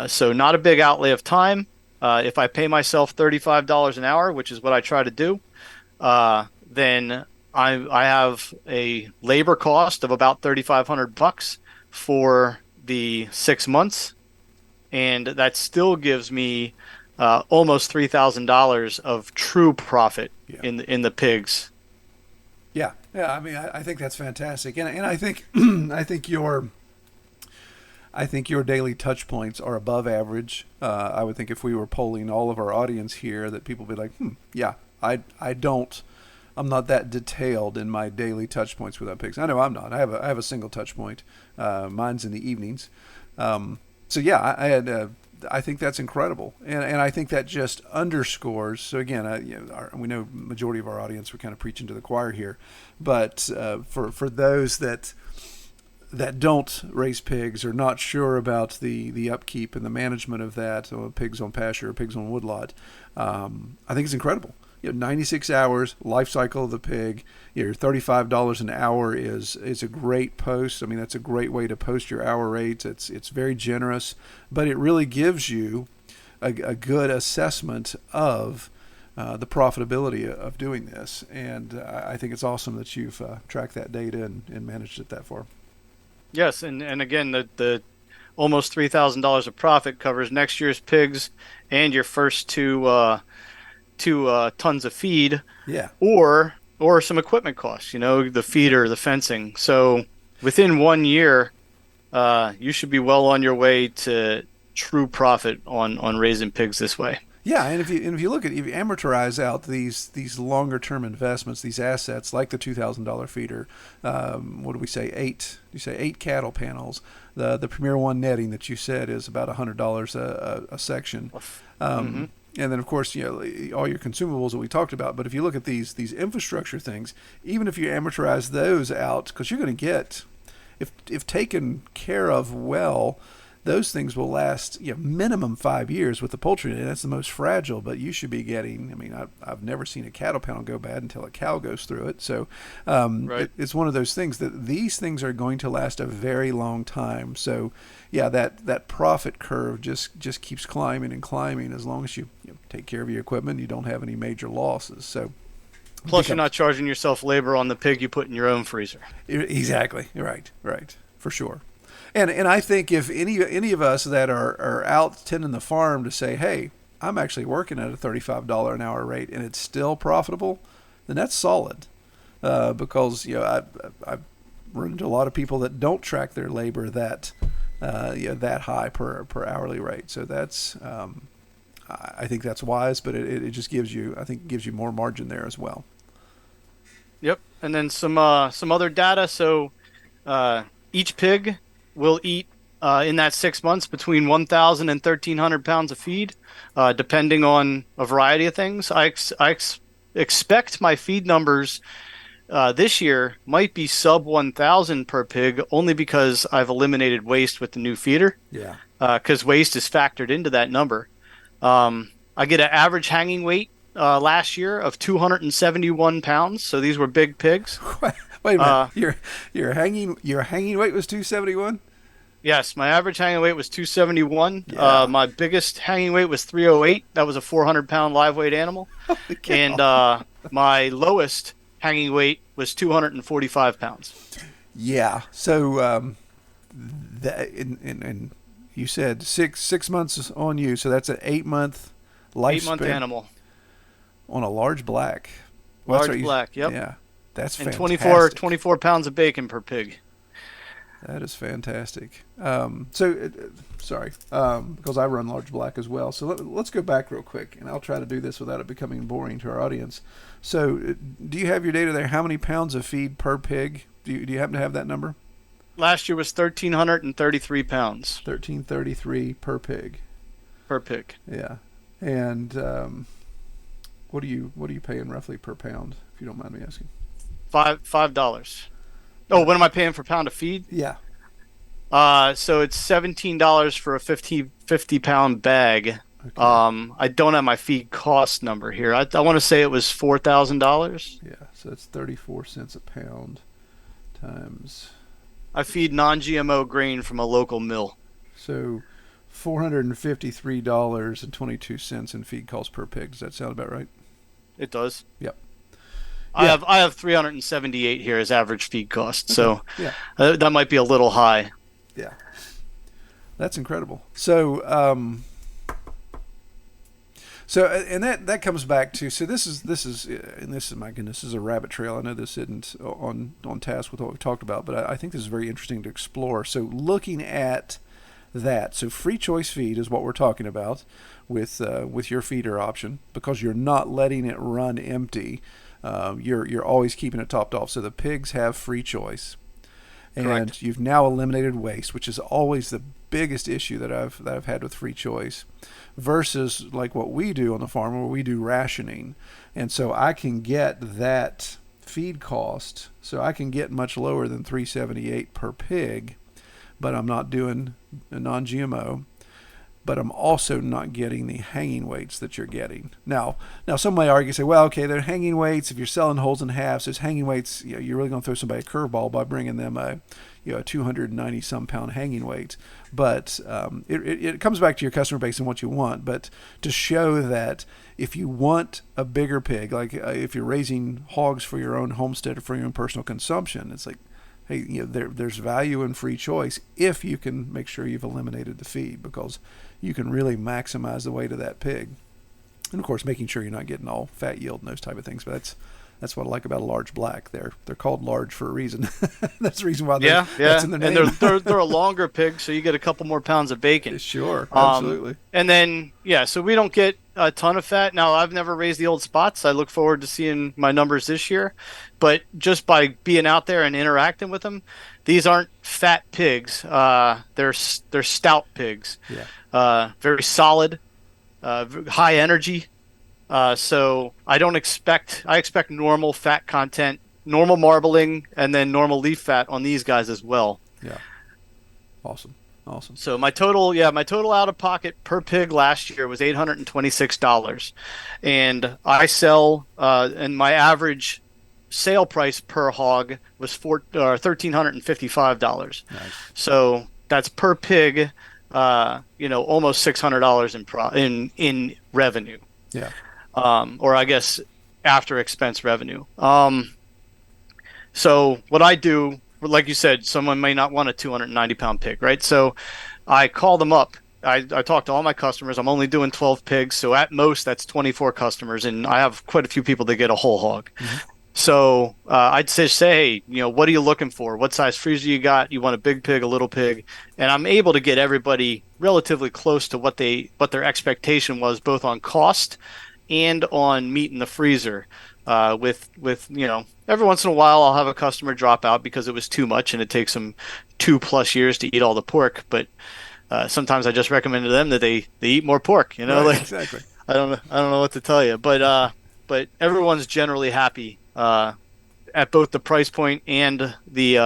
So not a big outlay of time. If I pay myself $35 an hour, which is what I try to do, then I have a labor cost of about $3,500 for the 6 months, and that still gives me almost $3,000 of true profit in the pigs. Yeah. I mean, I think that's fantastic, and I think I think your daily touch points are above average. I would think if we were polling all of our audience here, that people would be like, yeah, I'm not that detailed in my daily touch points with our pigs. I know I'm not. I have a single touch point. Mine's in the evenings. So yeah, I think that's incredible, and I think that just underscores. So again, we know majority of our audience, we're kind of preaching to the choir here, but for those that don't raise pigs or not sure about the upkeep and the management of that, or pigs on pasture or pigs on woodlot, I think it's incredible. 96 hours life cycle of the pig. Your $35 an hour is a great post. I mean, that's a great way to post your hour rates. It's very generous, but it really gives you a good assessment of the profitability of doing this. And I think it's awesome that you've tracked that data and managed it that far. Yes, and again, the almost $3,000 of profit covers next year's pigs and your first two tons of feed, or some equipment costs, the feeder, the fencing. So within 1 year, you should be well on your way to true profit on raising pigs this way. Yeah, and if you look at, if you amortize out these longer term investments, these assets like the $2,000 feeder, what do we say? 8 cattle panels. The Premier One netting that you said is about $100 a section. And then, of course, all your consumables that we talked about. But if you look at these infrastructure things, even if you amortize those out, because you're going to get, if taken care of well, those things will last minimum 5 years with the poultry. And that's the most fragile, but you should be getting, I mean, I've never seen a cattle panel go bad until a cow goes through it. So right. It's one of those things that these things are going to last a very long time. So yeah, that profit curve just keeps climbing and climbing as long as you take care of your equipment, you don't have any major losses. So Plus, you're not charging yourself labor on the pig you put in your own freezer. Exactly. Right. For sure. And I think if any of us that are out tending the farm to say, hey, I'm actually working at a $35 an hour rate and it's still profitable, then that's solid. Because I've run into a lot of people that don't track their labor that high per hourly rate. So that's I think that's wise, but it just gives you more margin there as well. Yep, and then some other data. So each pig will eat in that 6 months between 1,000 and 1,300 pounds of feed, depending on a variety of things. I expect my feed numbers this year might be sub 1,000 per pig, only because I've eliminated waste with the new feeder. Yeah. Because waste is factored into that number. I get an average hanging weight last year of 271 pounds. So these were big pigs. Wait a minute. Your hanging weight was 271? Yes, my average hanging weight was 271. Yeah. My biggest hanging weight was 308. That was a 400-pound live weight animal. And my lowest hanging weight was 245 pounds. Yeah. So that and you said six months on you, so that's an 8-month lifespan. 8-month animal on a large black. Large black. Yep. Yeah, that's and fantastic. 24 pounds of bacon per pig. That is fantastic. Sorry, because I run large black as well. So let's go back real quick, and I'll try to do this without it becoming boring to our audience. So, do you have your data there? How many pounds of feed per pig? Do you happen to have that number? Last year was 1,333 pounds. 1,333 per pig. Per pig. Yeah, and what are you paying roughly per pound, if you don't mind me asking? $5. Oh, what am I paying for a pound of feed? Yeah. So it's $17 for a 50 pound bag. Okay. I don't have my feed cost number here. I want to say it was $4,000. Yeah, so that's 34 cents a pound times. I feed non-GMO grain from a local mill. So $453.22 in feed cost per pig. Does that sound about right? It does. Yep. I have 378 here as average feed cost. So yeah. That might be a little high. Yeah. That's incredible. So and that comes back to, so this is my goodness, this is a rabbit trail. I know this isn't on task with what we've talked about, but I think this is very interesting to explore. So looking at that, so free choice feed is what we're talking about with your feeder option, because you're not letting it run empty. You're always keeping it topped off. So the pigs have free choice. And Correct. You've now eliminated waste, which is always the biggest issue that I've had with free choice, versus like what we do on the farm, where we do rationing. And so I can get that feed cost, so I can get much lower than $3.78 per pig, but I'm not doing a non-GMO. But I'm also not getting the hanging weights that you're getting. Now some may argue, say, well, okay, they're hanging weights. If you're selling wholes and halves, those hanging weights, you're really going to throw somebody a curveball by bringing them a 290 some pound hanging weight. But it comes back to your customer base and what you want. But to show that if you want a bigger pig, like if you're raising hogs for your own homestead or for your own personal consumption, it's like, hey, there's value in free choice if you can make sure you've eliminated the feed, because you can really maximize the weight of that pig. And of course, making sure you're not getting all fat yield and those type of things. But that's what I like about a large black. They're called large for a reason. That's the reason why that's in their name. And they're a longer pig, so you get a couple more pounds of bacon. Sure, absolutely. And then so we don't get a ton of fat. Now, I've never raised the old spots. I look forward to seeing my numbers this year. But just by being out there and interacting with them, these aren't fat pigs. They're stout pigs. Yeah. Very solid, high energy. So I expect normal fat content, normal marbling, and then normal leaf fat on these guys as well. Yeah. Awesome. So my total out of pocket per pig last year was $826, and I sell, and my average sale price per hog was $1,355. Nice. So that's per pig, almost $600 in revenue. Yeah. Or I guess after expense revenue. So what I do, like you said, someone may not want a 290-pound pig, right? So I call them up. I talk to all my customers. I'm only doing 12 pigs, so at most that's 24 customers, and I have quite a few people that get a whole hog. So I'd say, hey, what are you looking for? What size freezer you got? You want a big pig, a little pig? And I'm able to get everybody relatively close to what their expectation was, both on cost and on meat in the freezer. With every once in a while I'll have a customer drop out because it was too much and it takes them 2+ years to eat all the pork. But sometimes I just recommend to them that they eat more pork. Right, exactly. I don't know what to tell you, but everyone's generally happy at both the price point and the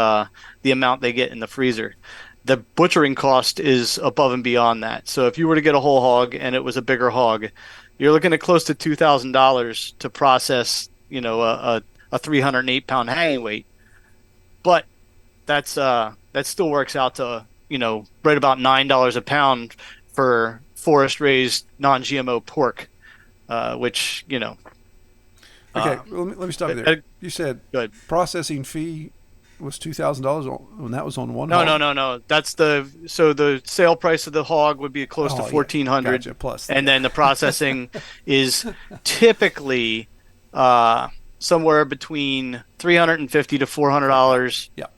amount they get in the freezer. The butchering cost is above and beyond that. So if you were to get a whole hog and it was a bigger hog, you're looking at close to $2,000 to process, a 308-pound hanging weight. But that still works out to, right about $9 a pound for forest-raised non-GMO pork, which, Okay, well, let me stop you there. You said processing fee was $2,000 when that was on one hog? No. That's the sale price of the hog would be close to $1,400. Gotcha, plus and then the processing is typically somewhere between $350 to $400. Yeah.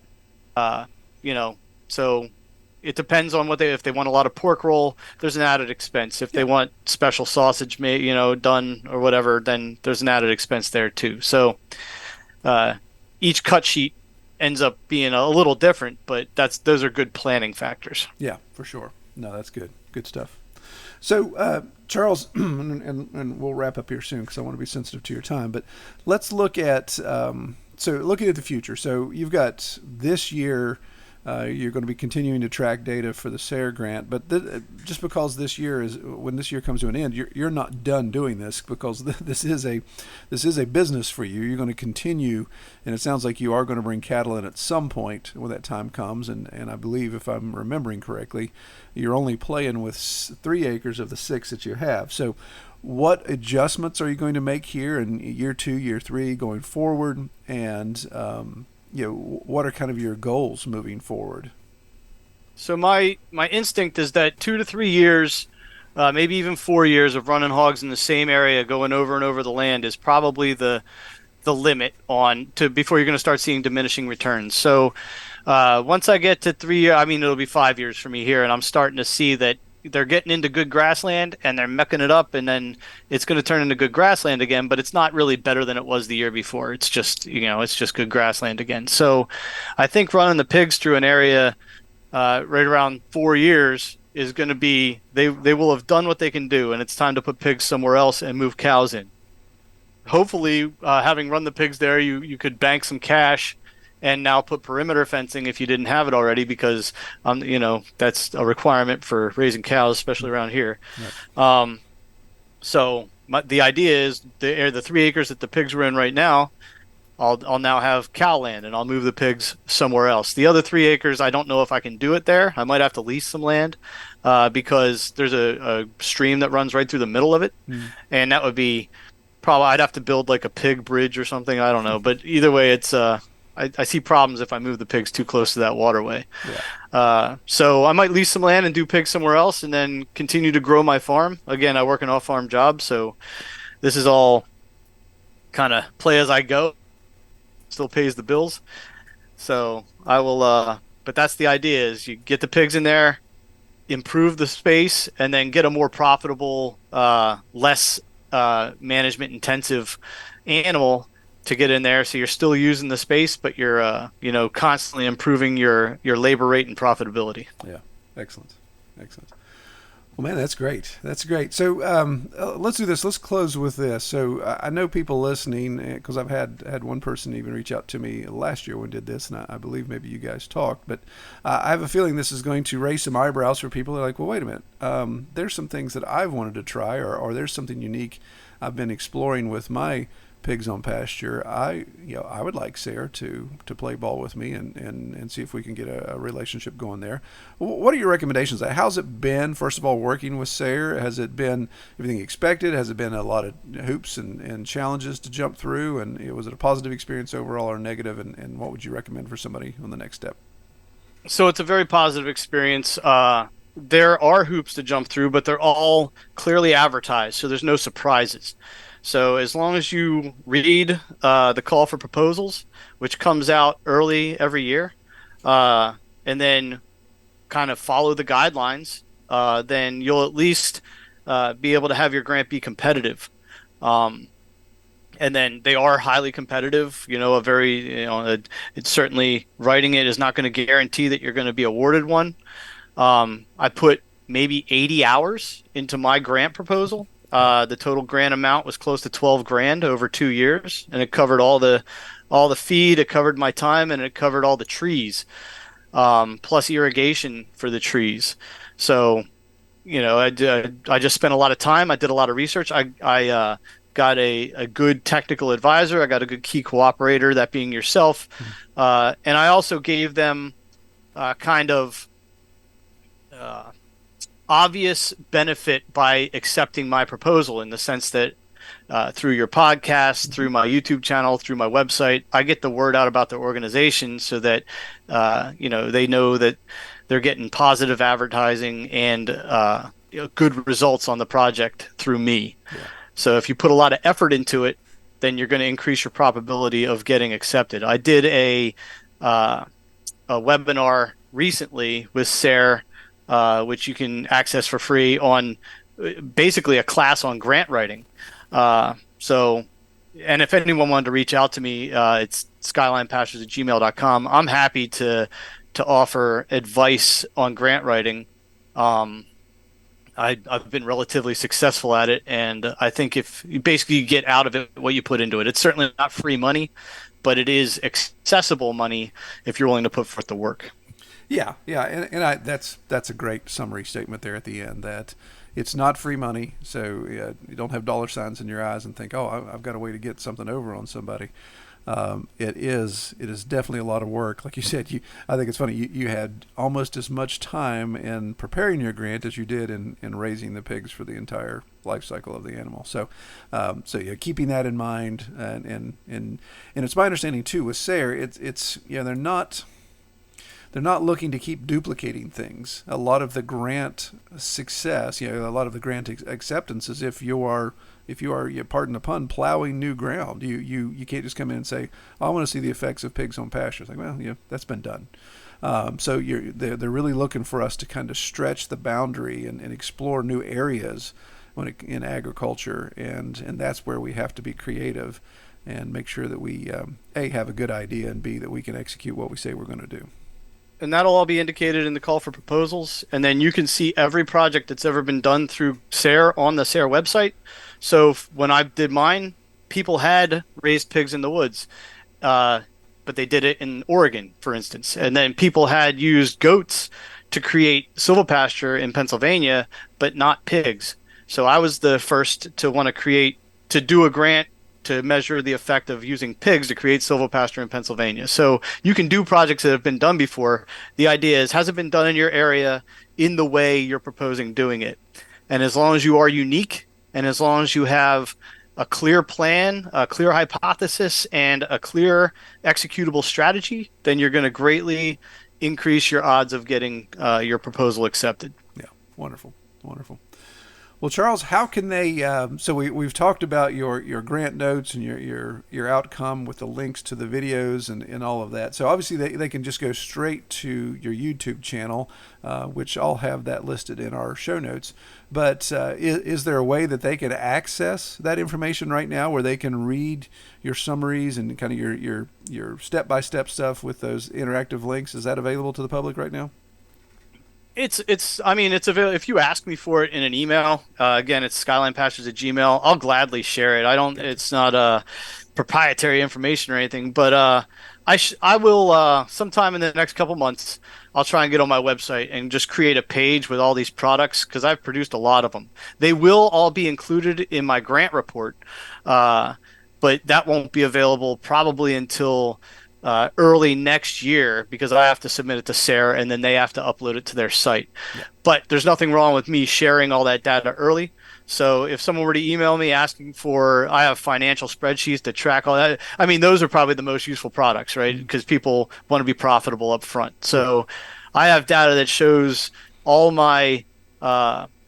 So it depends on if they want a lot of pork roll, there's an added expense. If they want special sausage made, done or whatever, then there's an added expense there too. So each cut sheet ends up being a little different, but those are good planning factors. Yeah, for sure. No, that's good. Good stuff. So, Charles, and we'll wrap up here soon because I want to be sensitive to your time, but let's look at, looking at the future. So you've got this year, you're going to be continuing to track data for the SARE grant, but just because when this year comes to an end, you're not done doing this because this is a business for you. You're going to continue, and it sounds like you are going to bring cattle in at some point when that time comes. And I believe, if I'm remembering correctly, you're only playing with 3 acres of the 6 that you have. So what adjustments are you going to make here in year 2, year 3 going forward? And what are kind of your goals moving forward? So my instinct is that 2 to 3 years, maybe even 4 years of running hogs in the same area, going over and over the land, is probably the limit before you're going to start seeing diminishing returns. So once I get to 3 years, it'll be 5 years for me here, and I'm starting to see that they're getting into good grassland and they're mucking it up, and then it's going to turn into good grassland again, but it's not really better than it was the year before. It's just, it's just good grassland again. So I think running the pigs through an area right around 4 years is going to be, they will have done what they can do, and it's time to put pigs somewhere else and move cows in. Hopefully, having run the pigs there, you could bank some cash and now put perimeter fencing if you didn't have it already, because that's a requirement for raising cows, especially around here. Right. So the idea is the 3 acres that the pigs were in right now, I'll now have cow land, and I'll move the pigs somewhere else. The other 3 acres, I don't know if I can do it there. I might have to lease some land because there's a stream that runs right through the middle of it, and that would be probably, I'd have to build like a pig bridge or something. I don't know, but either way, it's I see problems if I move the pigs too close to that waterway. Yeah. So I might lease some land and do pigs somewhere else, and then continue to grow my farm. Again, I work an off-farm job, so this is all kind of play as I go. Still pays the bills. So I will, but that's the idea, is you get the pigs in there, improve the space, and then get a more profitable, less management intensive animal to get in there, so you're still using the space, but you're constantly improving your labor rate and profitability. Yeah, excellent. Well, man, that's great. So let's do this. Let's close with this. So I know people listening, because I've had one person even reach out to me last year when we did this, and I believe maybe you guys talked, but I have a feeling this is going to raise some eyebrows for people. They're like, well, wait a minute. There's some things that I've wanted to try, or there's something unique I've been exploring with my pigs on pasture, I would like SARE to play ball with me and see if we can get a relationship going there. What are your recommendations? How's it been, first of all, working with SARE? Has it been everything expected? Has it been a lot of hoops and challenges to jump through? And was it a positive experience overall or negative? And what would you recommend for somebody on the next step? So it's a very positive experience. There are hoops to jump through, but they're all clearly advertised, so there's no surprises. So as long as you read the call for proposals, which comes out early every year, and then kind of follow the guidelines, then you'll at least be able to have your grant be competitive. And then they are highly competitive. It's certainly, writing it is not going to guarantee that you're going to be awarded one. I put maybe 80 hours into my grant proposal. The total grant amount was close to $12,000 over 2 years, and it covered all the feed, it covered my time, and it covered all the trees, plus irrigation for the trees. So, I just spent a lot of time. I did a lot of research. I got a good technical advisor. I got a good key cooperator, that being yourself. And I also gave them kind of obvious benefit by accepting my proposal, in the sense that through your podcast, through my YouTube channel, through my website, I get the word out about the organization, so that they know that they're getting positive advertising and good results on the project through me. Yeah. So if you put a lot of effort into it, then you're going to increase your probability of getting accepted. I did a webinar recently with SARE, which you can access for free, on basically a class on grant writing. And if anyone wanted to reach out to me, it's skylinepastures@gmail.com. I'm happy to offer advice on grant writing. I've been relatively successful at it, and I think if you basically get out of it what you put into it. It's certainly not free money, but it is accessible money if you're willing to put forth the work. Yeah, that's a great summary statement there at the end, that it's not free money, so you don't have dollar signs in your eyes and think, oh, I've got a way to get something over on somebody. It is definitely a lot of work. Like you said, I think it's funny, you had almost as much time in preparing your grant as you did in raising the pigs for the entire life cycle of the animal. So keeping that in mind, and it's my understanding too with SARE, it's they're not looking to keep duplicating things. A lot of the grant success, a lot of the grant acceptance is if you are, pardon the pun, plowing new ground. You can't just come in and say, oh, I want to see the effects of pigs on pasture. It's like, well, that's been done. So they're really looking for us to kind of stretch the boundary and explore new areas in agriculture, and that's where we have to be creative and make sure that we A, have a good idea, and B, that we can execute what we say we're going to do. And that'll all be indicated in the call for proposals. And then you can see every project that's ever been done through SARE on the SARE website. So when I did mine, people had raised pigs in the woods, but they did it in Oregon, for instance. And then people had used goats to create silvopasture in Pennsylvania, but not pigs. So I was the first to want to do a grant to measure the effect of using pigs to create silvopasture in Pennsylvania. So you can do projects that have been done before. The idea is, has it been done in your area in the way you're proposing doing it? And as long as you are unique, and as long as you have a clear plan, a clear hypothesis, and a clear executable strategy, then you're going to greatly increase your odds of getting your proposal accepted. Yeah, wonderful. Well, Charles, how can they? So we've talked about your grant notes and your outcome with the links to the videos and all of that. So obviously they can just go straight to your YouTube channel, which I'll have that listed in our show notes. But is there a way that they can access that information right now, where they can read your summaries and kind of your step-by-step stuff with those interactive links? Is that available to the public right now? It's available. If you ask me for it in an email, again, it's skylinepastures@gmail. I'll gladly share it. It's not proprietary information or anything, but I will sometime in the next couple months. I'll try and get on my website and just create a page with all these products, because I've produced a lot of them. They will all be included in my grant report, but but that won't be available probably until early next year, because I have to submit it to SARE and then they have to upload it to their site. Yeah. But there's nothing wrong with me sharing all that data early. So if someone were to email me asking for, I have financial spreadsheets to track all that. I mean, those are probably the most useful products, right? Because people want to be profitable up front. So I have data that shows all my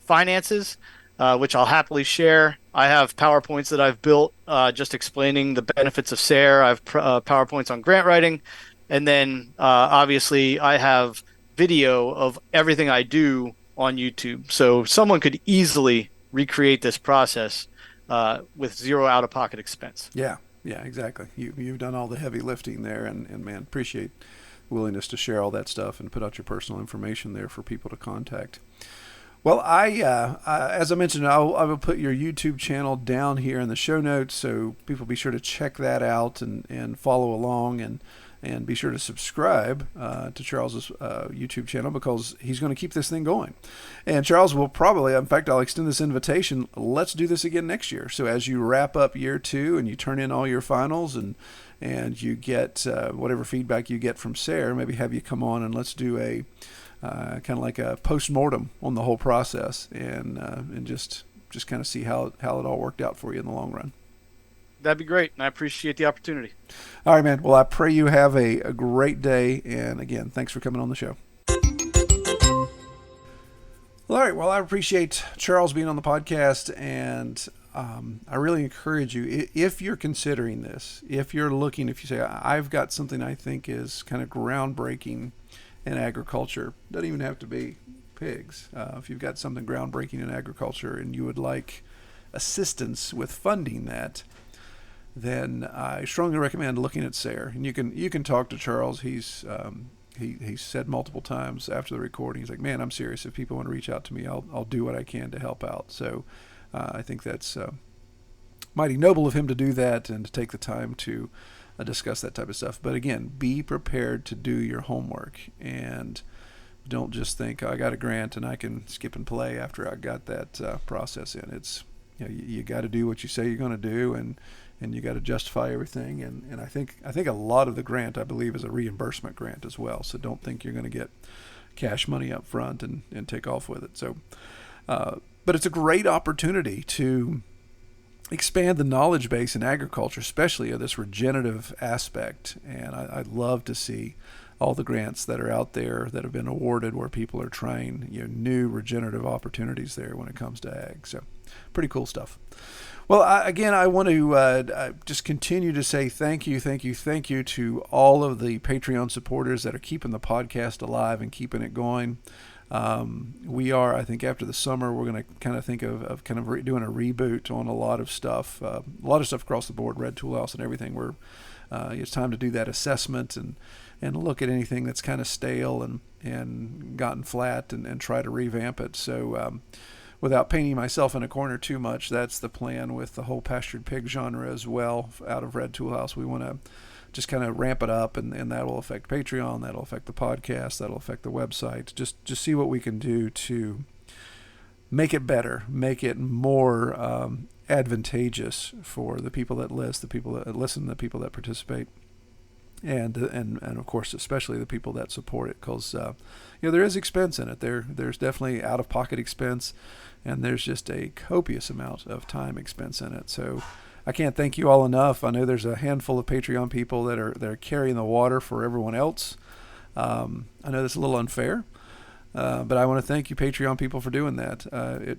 finances, which I'll happily share. I have PowerPoints that I've built just explaining the benefits of SARE. I have PowerPoints on grant writing. And then obviously I have video of everything I do on YouTube. So someone could easily recreate this process with zero out-of-pocket expense. Yeah, exactly. You've done all the heavy lifting there, and man, appreciate willingness to share all that stuff and put out your personal information there for people to contact. Well, as I mentioned, I will put your YouTube channel down here in the show notes, so people be sure to check that out and follow along, and be sure to subscribe to Charles's YouTube channel, because he's going to keep this thing going. And Charles will probably, in fact, I'll extend this invitation. Let's do this again next year. So as you wrap up year 2 and you turn in all your finals and you get whatever feedback you get from SARE, maybe have you come on and let's do a kind of like a post-mortem on the whole process and just kind of see how it all worked out for you in the long run. That'd be great, and I appreciate the opportunity. All right, man. Well, I pray you have a great day, and again, thanks for coming on the show. Well, all right. Well, I appreciate Charles being on the podcast, and I really encourage you, if you're considering this, if you say, I've got something I think is kind of groundbreaking in agriculture, doesn't even have to be pigs. If you've got something groundbreaking in agriculture and you would like assistance with funding that, then I strongly recommend looking at SARE. And you can talk to Charles. He's said multiple times after the recording, he's like, man, I'm serious. If people want to reach out to me, I'll do what I can to help out. So I think that's mighty noble of him to do that and to take the time to discuss that type of stuff. But again, be prepared to do your homework, and don't just think, I got a grant and I can skip and play after I got that process in. It's, you got to do what you say you're going to do, and you got to justify everything. And I think a lot of the grant, I believe, is a reimbursement grant as well. So don't think you're going to get cash money up front and take off with it. So, but it's a great opportunity to expand the knowledge base in agriculture, especially of this regenerative aspect. And I'd love to see all the grants that are out there that have been awarded where people are trying new regenerative opportunities there when it comes to ag. So pretty cool stuff. Well, I want to just continue to say thank you to all of the Patreon supporters that are keeping the podcast alive and keeping it going. We are, I think, after the summer, we're going to kind of think of doing a reboot on a lot of stuff across the board, Red Tool House and everything. It's time to do that assessment and look at anything that's kind of stale and gotten flat and try to revamp it. So, without painting myself in a corner too much, that's the plan with the whole pastured pig genre as well out of Red Tool House. We want to just kind of ramp it up, and that will affect Patreon, that'll affect the podcast, that'll affect the website. Just see what we can do to make it better, make it more advantageous for the people that list, the people that listen, the people that participate, and of course especially the people that support it, because there is expense in it. There's definitely out-of-pocket expense, and there's just a copious amount of time expense in it. So I can't thank you all enough. I know there's a handful of Patreon people that are carrying the water for everyone else. I know that's a little unfair, but I want to thank you Patreon people for doing that.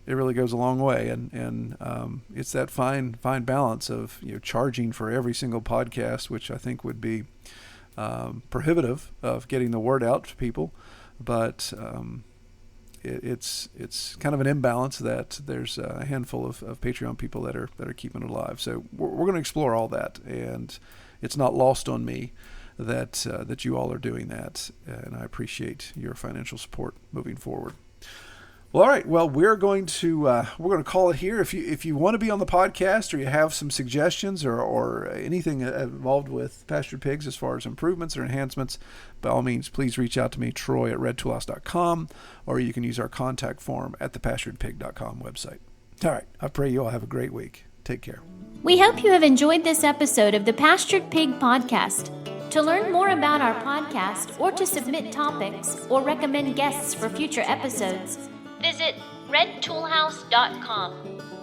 It really goes a long way, and it's that fine balance of charging for every single podcast, which I think would be prohibitive of getting the word out to people. But it's kind of an imbalance that there's a handful of Patreon people that are keeping it alive. So we're going to explore all that, and it's not lost on me that you all are doing that, and I appreciate your financial support moving forward. Well, all right. Well, we're going to call it here. If you want to be on the podcast, or you have some suggestions or anything involved with pastured pigs as far as improvements or enhancements, by all means, please reach out to me, Troy at redtoolhouse.com, or you can use our contact form at thepasturedpig.com website. All right. I pray you all have a great week. Take care. We hope you have enjoyed this episode of the Pastured Pig Podcast. To learn more about our podcast or to submit topics or recommend guests for future episodes, visit redtoolhouse.com.